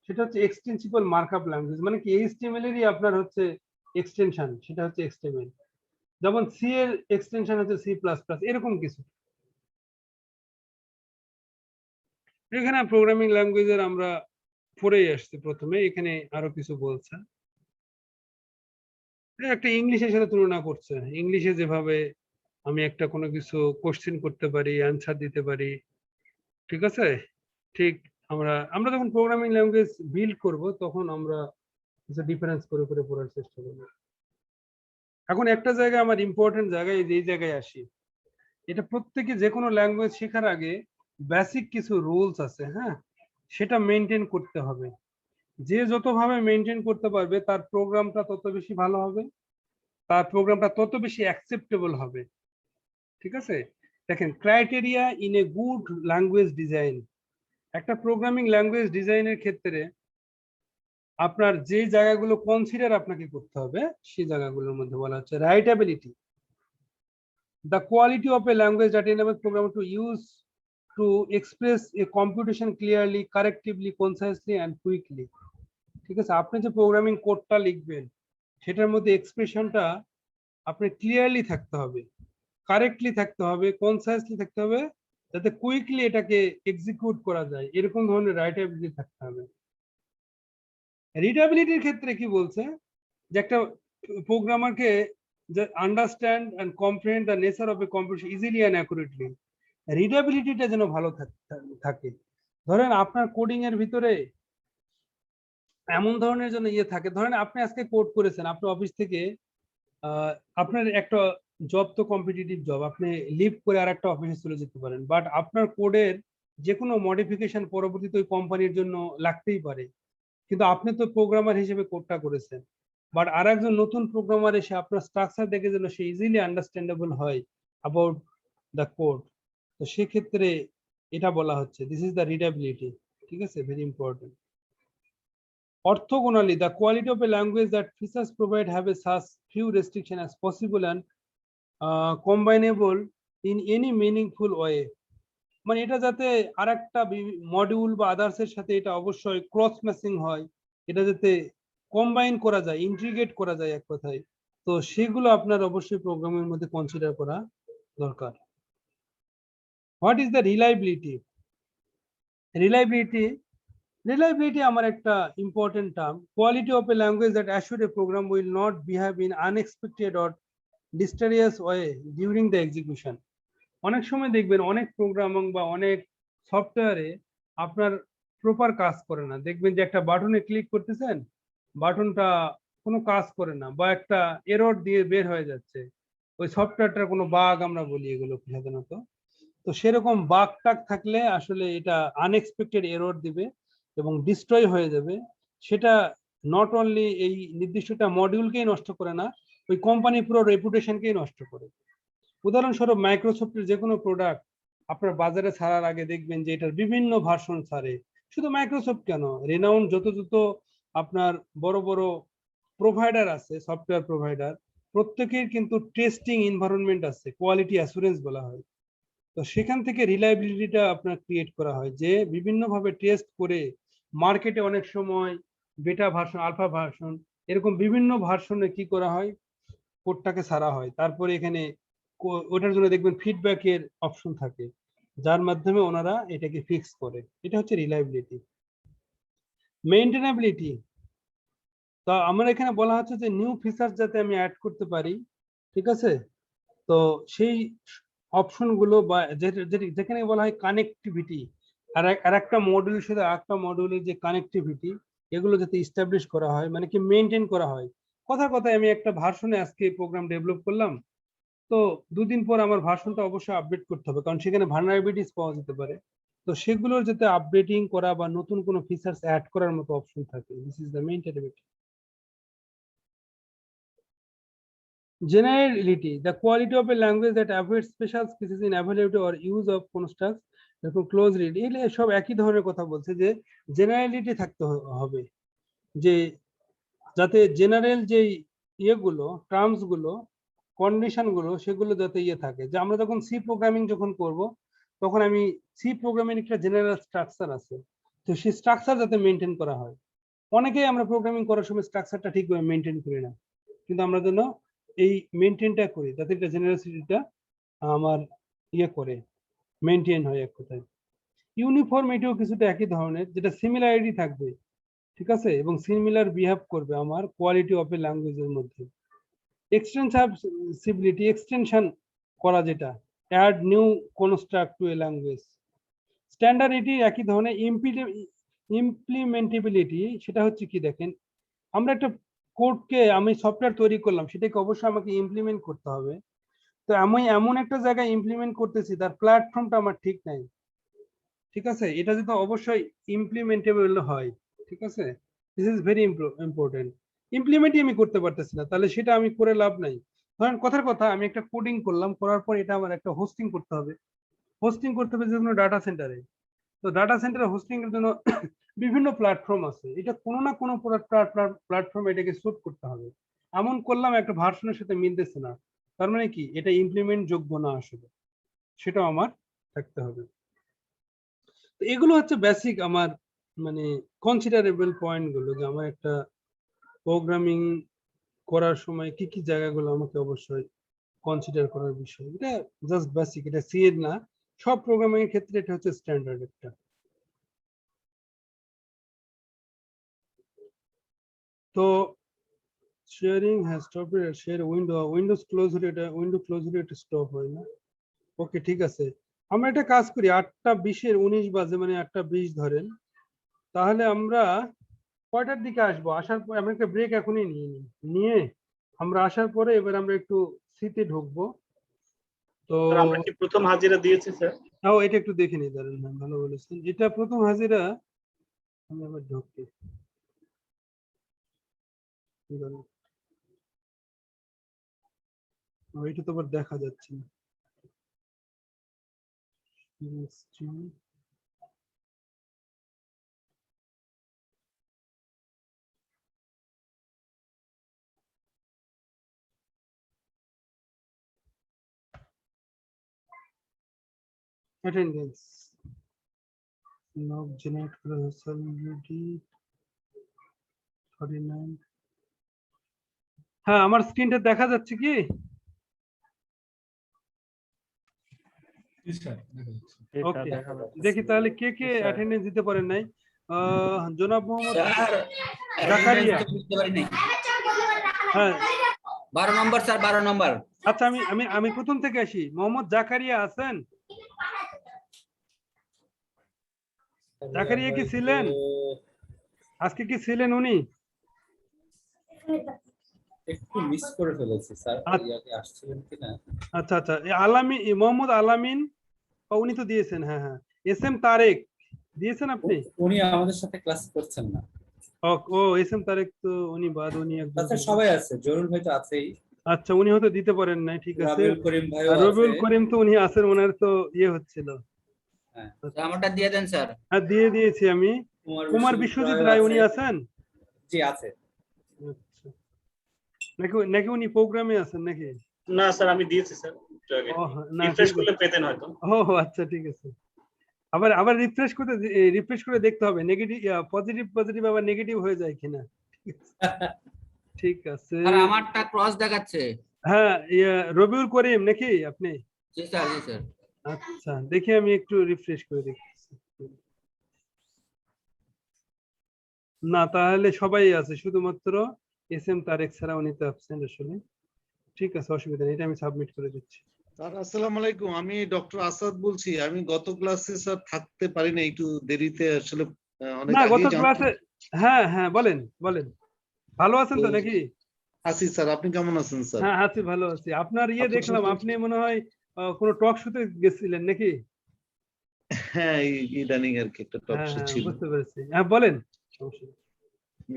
সেটা হচ্ছে এক্সটেন্সিবল মার্কআপ ল্যাঙ্গুয়েজ, মানে কি HTML এরই আপনার হচ্ছে এক্সটেনশন, সেটা হচ্ছে XML। যেমন C এর এক্সটেনশন হচ্ছে C++, এরকম কিছু। এখানে প্রোগ্রামিং ল্যাঙ্গুয়েজের আমরা পড়েই আসছি প্রথমে, এখানে আরো কিছু বলছে, একটা ইংলিশের সাথে তুলনা করছে। ইংলিশে যেভাবে আমি একটা কোনো কিছু কোশ্চেন করতে পারি, অ্যান্সার দিতে পারি, ঠিক আছে, ঠিক আমরা যখন প্রোগ্রামিং ল্যাঙ্গুয়েজ বিল্ড করব, তখন আমরা কিছু ডিফারেন্স করে করে পড়ার চেষ্টা করব। এখন একটা জায়গায় আমার ইম্পর্টেন্ট জায়গায়, এই জায়গায় আসি, এটা প্রত্যেকে যে কোনো ল্যাঙ্গুয়েজ শেখার আগে বেসিক কিছু রুলস আছে, হ্যাঁ, সেটা মেনটেন করতে হবে। যে যতভাবে মেনটেন করতে পারবে তার প্রোগ্রামটা তত বেশি ভালো হবে, তার প্রোগ্রামটা তত বেশি অ্যাকসেপ্টেবল হবে। ঠিক আছে? দেখেন, criteria in a good language design, একটা প্রোগ্রামিং ল্যাঙ্গুয়েজ ডিজাইনের ক্ষেত্রে আপনার যে জায়গাগুলো কনসিডার আপনাকে করতে হবে, সেই জায়গাগুলোর মধ্যে বলা হচ্ছে রাইটেবিলিটি, the quality of a language that enables programmer to use to express a computation clearly, correctly, concisely and quickly. ঠিক আছে? আপনি যে প্রোগ্রামিং কোডটা লিখবেন, সেটার মধ্যে এক্সপ্রেশনটা আপনি ক্লিয়ারলি থাকতে হবে, কারেক্টলি থাকতে হবে, কনসাইসলি থাকতে হবে, যাতে কুইকলি এটাকে এক্সিকিউট করা যায়, এরকম ধরনের রাইটেবিলিটি থাকতে হবে। রিডেবিলিটির ক্ষেত্রে কি বলছে, যে একটা প্রোগ্রামারকে যে understand and comprehend the nature of a computation easily and accurately, রিডেবিলিটিটা যেন ভালো থাকে। ধরেন আপনার কোডিং এর ভিতরে এমন ধরনের জন্য ইয়ে থাকে, ধরেন আপনি আজকে কোড করেছেন, আপনার অফিস থেকে আপনার একটা জব তো কম্পিটিটিভ জব, আপনি লিভ করে আর একটা অফিসে চলে যেতে পারেন, বাট আপনার কোডের যে কোনো মডিফিকেশন পরবর্তীতে ওই কোম্পানির জন্য লাগতেই পারে, কিন্তু আপনি তো প্রোগ্রামার হিসেবে কোডটা করেছেন, বাট আর একজন নতুন প্রোগ্রামার এসে আপনার স্ট্রাকচার দেখে যেন সে ইজিলি আন্ডারস্ট্যান্ডেবল হয় অ্যাবাউট দ্য কোড, তো সেক্ষেত্রে এটা বলা হচ্ছে দিস ইজ দ্য রিডাবিলিটি। ঠিক আছে, very important. Orthogonally, the quality of a language that features provide have a such few restriction as possible and combinable in any meaningful way. মানে এটা যাতে আরেকটা মডিউল বা আদার্স এর সাথে এটা অবশ্যই ক্রস ম্যাচিং হয়, এটা যাতে কম্বাইন করা যায়, ইন্টিগ্রেট করা যায় এক কথায়, তো সেগুলো আপনার অবশ্যই প্রোগ্রামের মধ্যে কনসিডার করা দরকার। What is the reliability? Reliability আমার একটা important term. Quality of a language that assure a program will not behave in unexpected or disastrous way during the execution. অনেক সময় দেখবেন অনেক প্রোগ্রামিং বা অনেক সফটওয়্যারে আপনার প্রপার কাজ করে না, দেখবেন যে একটা বাটনে ক্লিক করতেছেন, বাটনটা কোনো কাজ করে না বা একটা এরর দিয়ে বের হয়ে যাচ্ছে, ওই সফটওয়্যারটার কোনো বাগ আমরা বলি এগুলো সাধারণত। তো সেরকম বাগ টাগ থাকলে আসলে এটা আনএক্সপেক্টেড এরর দিবে এবং ডিস্ট্রয় হয়ে যাবে। সেটা নট অনলি এই নির্দিষ্টটা মডিউলকেই নষ্ট করে না, ওই কোম্পানি পুরো রেপুটেশনকেই নষ্ট করে। উদাহরণস্বরূপ মাইক্রোসফটের যে কোনো প্রোডাক্ট আপনার বাজারে ছাড়ার আগে দেখবেন যে এটার বিভিন্ন ভার্সন ছাড়ে। শুধু মাইক্রোসফট কেন, রেনাউন্ড যত আপনার বড় বড় প্রোভাইডার আছে, সফটওয়্যার প্রোভাইডার, প্রত্যেকের কিন্তু টেস্টিং এনভায়রনমেন্ট আছে, কোয়ালিটি অ্যাসুরেন্স বলা হয়। তো সেখান থেকে রিলায়েবিলিটিটা আপনার ক্রিয়েট করা হয়, যে বিভিন্নভাবে টেস্ট করে মার্কেটে অনেক সময় বেটা ভার্সন, আলফা ভার্সন, এরকম বিভিন্ন ভার্সনে কি করা হয়, কোডটাকে ছাড়া হয়। তারপরে এখানে ওটার জন্য দেখবেন ফিডব্যাকের অপশন থাকে, যার মাধ্যমে ওনারা এটাকে ফিক্স করে। এটা হচ্ছে রিলায়েবিলিটি। মেইনটেনেবিলিটি, তো আমার এখানে বলা হচ্ছে যে নিউ ফিচার যাতে আমি অ্যাড করতে পারি, ঠিক আছে, তো সেই অপশনগুলো বা যেখানে বলা হয় কানেক্টিভিটি, আর একটা মডিউলের সাথে আরেকটা মডিউলের যে কানেক্টিভিটি, এগুলো যাতে ইস্টাবলিশ করা হয়, মানে কি মেনটেন করা হয়। কথায় আমি একটা ভার্সনে আজকে প্রোগ্রাম ডেভেলপ করলাম, তো দুদিন পর আমার ভার্সনটা অবশ্যই আপডেট করতে হবে, কারণ সেখানে ভালনারেবিলিটিস পাওয়া যেতে পারে। তো সেগুলোর যাতে আপডেটিং করা বা নতুন কোনো ফিচার্স অ্যাড করার মতো অপশন থাকে, this is the maintainability. Generality, the quality of a language that avoids special species in availability or use of constructs, এরকম ক্লোজ রিড, এগুলো সব একই ধরনের কথা বলছে, যে জেনারেলিটি থাকতে হবে, যে যাতে জেনারেল যে ইয়েগুলো, টার্মস গুলো, কন্ডিশন গুলো, সেগুলো যাতে ইয়ে থাকে। যে আমরা যখন সি প্রোগ্রামিং যখন করব, তখন আমি সি প্রোগ্রামিং একটা জেনারেল স্ট্রাকচার আছে, তো সেই স্ট্রাকচার যাতে মেনটেন করা হয়। অনেকেই আমরা প্রোগ্রামিং করার সময় স্ট্রাকচারটা ঠিকভাবে মেনটেন করি না, কিন্তু আমরা যেন এই মেনটেনটা করি যাতে এটা জেনারেসিটিটা আমার ইয়ে করে মেনটেন হয় এক কথায়। ইউনিফর্মিটিও কিছুটা একই ধরনের, যেটা সিমিলারিটি থাকবে, ঠিক আছে, এবং সিমিলার বিহেভ করবে আমার কোয়ালিটি অফ এ ল্যাঙ্গুয়েজের মধ্যে। এক্সটেনসিবিলিটি, এক্সটেনশন করা, যেটা add new construct to a language. Standardity একই ধরনের। ইমপ্লিমেন্টেবিলিটি, সেটা হচ্ছে কি, দেখেন আমরা একটা কোডকে, আমি সফটওয়্যার তৈরি করলাম, সেটাকে অবশ্যই আমাকে ইমপ্লিমেন্ট করতে হবে। তো আমি এমন একটা জায়গায় ইমপ্লিমেন্ট করতেছি, তার প্ল্যাটফর্মটা আমার ঠিক নাই, ঠিক আছে, এটা যদি অবশ্যই ইমপ্লিমেন্টেবল হয়, ঠিক আছে, দিস ইজ ভেরি ইম্পর্টেন্ট। ইমপ্লিমেন্টই আমি করতে পারতেছি না, তাহলে সেটা আমি করে লাভ নাই। ধরেন কথার কথা, আমি একটা কোডিং করলাম, করার পর এটা আমার একটা হোস্টিং করতে হবে, যে কোনো ডাটা সেন্টারে। তো ডাটা সেন্টারে হোস্টিং এর জন্য বিভিন্ন প্ল্যাটফর্ম আছে, এটা কোনো না কোনো প্ল্যাটফর্ম এটাকে সুট করতে হবে। এমন করলাম একটা ভার্সনের সাথে মিলতেছে না, তার মানে কি এটা ইমপ্লিমেন্ট যোগ্য না, আসলে সেটাও আমার থাকতে হবে। তো এগুলো হচ্ছে বেসিক আমার মানে কনসিডারেবল পয়েন্ট গুলো, যে আমার একটা প্রোগ্রামিং করার সময় কি কি জায়গাগুলো আমাকে অবশ্যই কনসিডার করার বিষয়। এটা জাস্ট বেসিক, এটা সি এর না, সব প্রোগ্রামিং এর ক্ষেত্রে এটা হচ্ছে স্ট্যান্ডার্ড একটা। তো sharing has stopped, share Windows close হলে এটা স্টপ হয় না। ওকে, ঠিক আছে, আমরা একটা কাজ করি, 8টা 20-19 বাজে, মানে 8টা 20 ধরেন, তাহলে আমরা কয়টার দিকে আসবো? আসার পর আমি একটা ব্রেক এখনই নিয়ে নিই, নিয়ে আমরা আসার পরে এবার আমরা একটু সিতে ঢুকবো। তো স্যার আমরা কি প্রথম হাজিরা দিয়েছি স্যার? এটা একটু দেখে নিই, দাঁড়ান, হ্যাঁ, ভালো বলেছেন। এটা প্রথম হাজিরা, আমি আবার ঢুকি। দাঁড়ান। এটা তো আবার দেখা যাচ্ছে না। অ্যাটেন্ডেন্স লগ জেনারেট করা হয়েছে অলরেডি 49। হ্যাঁ, আমার স্ক্রিনটা দেখা যাচ্ছে কি? এটা ওকে, দেখা যাচ্ছে। দেখি তাহলে কে কে স্যার। অ্যাটেন্ডেন্স দিতে পারেন নাই। জনাব মোহাম্মদ স্যার জাকারিয়া। attendance তো বুঝতে পারি নাই। হ্যাঁ, 12 নম্বর স্যার, 12 নম্বর। আচ্ছা, আমি প্রথম থেকে আসি। মোহাম্মদ জাকারিয়া আছেন? জাকারিয়া কি ছিলেন? আজকে কি ছিলেন উনি? একটু মিস করে ফেলেছি স্যার, আচ্ছা। ইয়াকে আসছিলেন কিনা। আচ্ছা আচ্ছা, মোহাম্মদ আলামিন, উনি তো দিয়েছেন। হ্যাঁ হ্যাঁ, এস এম তারেক দিয়েছেন আপনি? উনি আমাদের সাথে ক্লাস করছেন না। ও এস এম তারেক তো উনি বাদ, উনি একজন। আচ্ছা সবাই আছে, জরুল ভাই তো আছেই, আচ্ছা, উনি হয়তো দিতে পারেন নাই, ঠিক আছে। রাবিউল করিম ভাইও আর আছে। রবিউল করিম তো উনি আছেন, ওনার তো ইয়ে হচ্ছিল। হ্যাঁ, আমারটা দিয়ে দেন স্যার। হ্যাঁ, দিয়ে দিয়েছি আমি। কুমার বিশ্বজিৎ রায় উনি আছেন? জি আছে। আচ্ছা, নাকি উনি প্রোগ্রামে আছেন নাকি? না স্যার আমি দিয়েছি স্যার একটু আগে। ও না, রিফ্রেশ ঠিক করলে আছে। পেতেন হয়তো। আচ্ছা, ঠিক আছে। আবার রিফ্রেশ করে দেখতে হবে, নেগেটিভ পজিটিভ আবার নেগেটিভ হয়ে যায় কিনা। ঠিক আছে। আর আমারটা ক্রস দেখাচ্ছে। হ্যাঁ, রবিউল করিম নাকি আপনি? জি স্যার, জি স্যার। আচ্ছা, দেখি আমি একটু রিফ্রেশ করে দেখছি। না, তাহলে সবাই আছে, শুধুমাত্র এস এম তারেক ছাড়া উনি তো অ্যাবসেন্ট আসলে। ঠিক আছে, অসুবিধা নেই, এটা আমি সাবমিট করে দিচ্ছি। স্যার আসসালামু আলাইকুম, আমি ডক্টর আসাদ বলছি। আমি গত ক্লাসে স্যার থাকতে পারি না, একটু দেরিতে আসলে অনেক না, গত আগেই ক্লাসে, হ্যাঁ হ্যাঁ, বলেন। ভালো আছেন তো নাকি? আছি স্যার, আপনি কেমন আছেন স্যার? হ্যাঁ, আছি, ভালো আছি। আপনার আপনার দেখলাম সাথে- আপনি মনে হয় কোনো টক শোতে গেছিলেন নাকি? হ্যাঁ, ইদানিং আর কি একটা টক হ্যাঁ শো হ্যাঁ, ছিল। বুঝতে পেরেছি। হ্যাঁ, বলেন, সমস্যা নেই।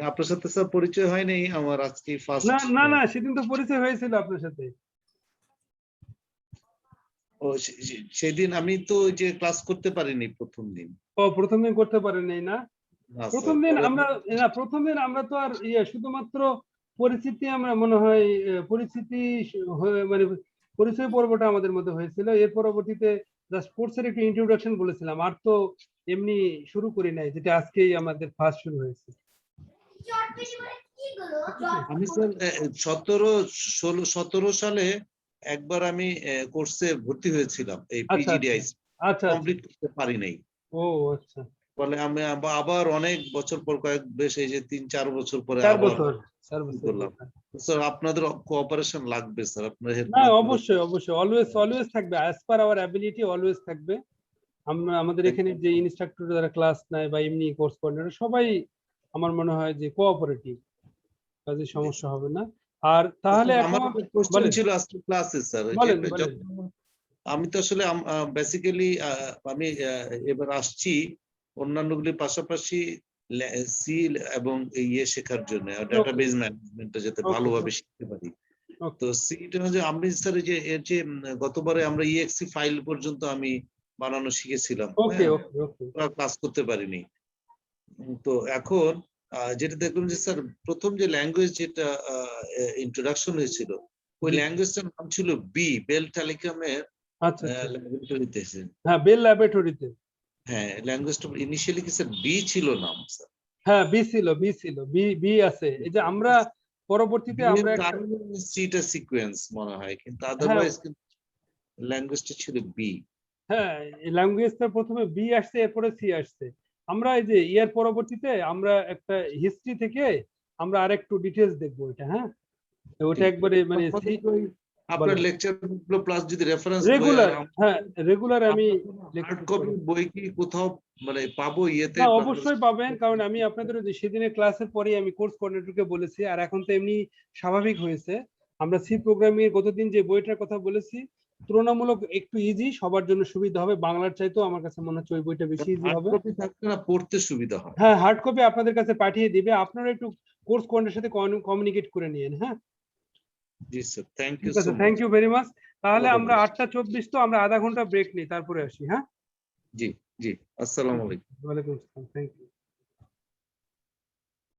আপনার সাথে স্যার পরিচয় হয়নি আমার, আজকে ফার্স্ট। না না না, সেদিন তো পরিচয় হয়েছিল আপনার সাথে। ও সেদিন আমি তো ওই যে ক্লাস করতে পারিনি প্রথম দিন। প্রথম দিন করতে পারেন নাই না? না, প্রথম স্যার, দিন পরের আমরা, না, প্রথম দিন আমরা তো আর শুধুমাত্র পরিচিতি, আমরা মনে হয় পরিচিতি মানে পরিচয় পর্বটা আমাদের মধ্যে হয়েছিল। এর পরবর্তীতে জাস্ট কোর্সের একটু ইন্ট্রোডাকশন বলেছিলাম, আর তো এমনি শুরু করি নাই, যেটা আজকেই আমাদের ফার্স্ট শুরু হয়েছে। আমি স্যার 17 সালে একবার আমি কোর্সে ভর্তি হয়েছিলাম, এই আচ্ছা আচ্ছা পিজিডিআইস আচ্ছা। কমপ্লিট করতে পারি নাই। ও আচ্ছা, ফলে আমি আবার অনেক বছর পর, বেশ এই যে 3-4 বছর পরে 4 আবার বছর 4 বছর করলাম। স্যার আপনাদের কোঅপারেশন লাগবে স্যার, আপনার হেল্প না, অবশ্যই অবশ্যই, অলওয়েজ থাকবে, as per our ability always থাকবে। আমাদের এখানে যে ইনস্ট্রাক্টর যারা ক্লাস নেয় বা এমনি কোর্স কোঅর্ডিনেটর, সবাই আমার মনে হয় যে কোঅপারেটিভ, কাজে সমস্যা হবে না। আর তাহলে আমার এখন একটা কোশ্চেন বলেন ছিল আজকে ক্লাসে স্যার। বলেন। আমি তো আসলে বেসিক্যালি আমি এবার আসছি অন্যান্যগুলির পাশাপাশি সি এবং ইয়ে শেখার জন্য, ডাটাবেজ ম্যানেজমেন্টটা যাতে Okay. ভালোভাবে শিখতে পারি। Okay. তো সিটা যে আমি স্যার এর যে গতবারে আমরা ইএক্সি ফাইল পর্যন্ত আমি বানানো শিখেছিলাম, ওকে ওকে ওকে। ক্লাস করতে পারিনি। তো এখন যেটা দেখলাম যে স্যার প্রথম যে ল্যাঙ্গুয়েজ যেটা ইন্ট্রোডাকশন হয়েছিল, ওই ল্যাঙ্গুয়েজটার নাম ছিল বেল টেলিকমের আচ্ছা আচ্ছা, ল্যাবরেটরিতে। হ্যাঁ, বেল ল্যাবরেটরিতে। হ্যাঁ, ল্যাঙ্গুয়েজটা ইনিশিয়ালি কি স্যার বি ছিল নাম স্যার? হ্যাঁ, বি ছিল, বি আছে। এই যে আমরা পরবর্তীতে আমরা সিটা সিকোয়েন্স মনে হয়, কিন্তু হ্যাঁ আদারওয়াইজ কিন্তু ল্যাঙ্গুয়েজটা ছিল বি। হ্যাঁ, ল্যাঙ্গুয়েজটা প্রথমে বি আসছে, এরপরে সি আসছে। আমরা এই যে ইয়ার পরবর্তীতে আমরা একটা হিস্ট্রি থেকে আমরা আরেকটু ডিটেলস দেখবো এটা। হ্যাঁ, ওটা একবারে মানে আপনার বলেন। লেকচার গুলো প্লাস যদি রেফারেন্স রেগুলার, হ্যাঁ রেগুলার আমি হার্ড কপি বই কি কোথাও মানে পাবো ইয়েতে? না অবশ্যই পাবেন, কারণ আমি আপনাদের যে সেদিনের ক্লাসের পরেই আমি কোর্স কোঅর্ডিনেটরকে বলেছি, আর এখন তো এমনি স্বাভাবিক হয়েছে। আমরা সি প্রোগ্রামিং এর গতদিন যে বইটার কথা বলেছি তুলনামূলক একটু ইজি, সবার জন্য সুবিধা হবে, বাংলার চাইতেও আমার কাছে মনে হচ্ছে ওই বইটা বেশি ইজি হার্ড হবে। কপি থাকলে না পড়তে সুবিধা হয়। হ্যাঁ হার্ড কপি আপনাদের কাছে পাঠিয়ে দিবে, আপনারা একটু কোর্স কোঅর্ডিনেটরের সাথে কমিউনিকেট করে নিয়েন। হ্যাঁ জি স্যার, থ্যাংক ইউ ঠিক আছে, so thank much. You very much. তাহলে All the আমরা best. 8:24 তো আমরা আধা ঘন্টা ব্রেক নিই, তারপরে আসি। হ্যাঁ জি জি, আসসালামু আলাইকুম। ওয়ালাইকুম আসসালাম, থ্যাংক ইউ।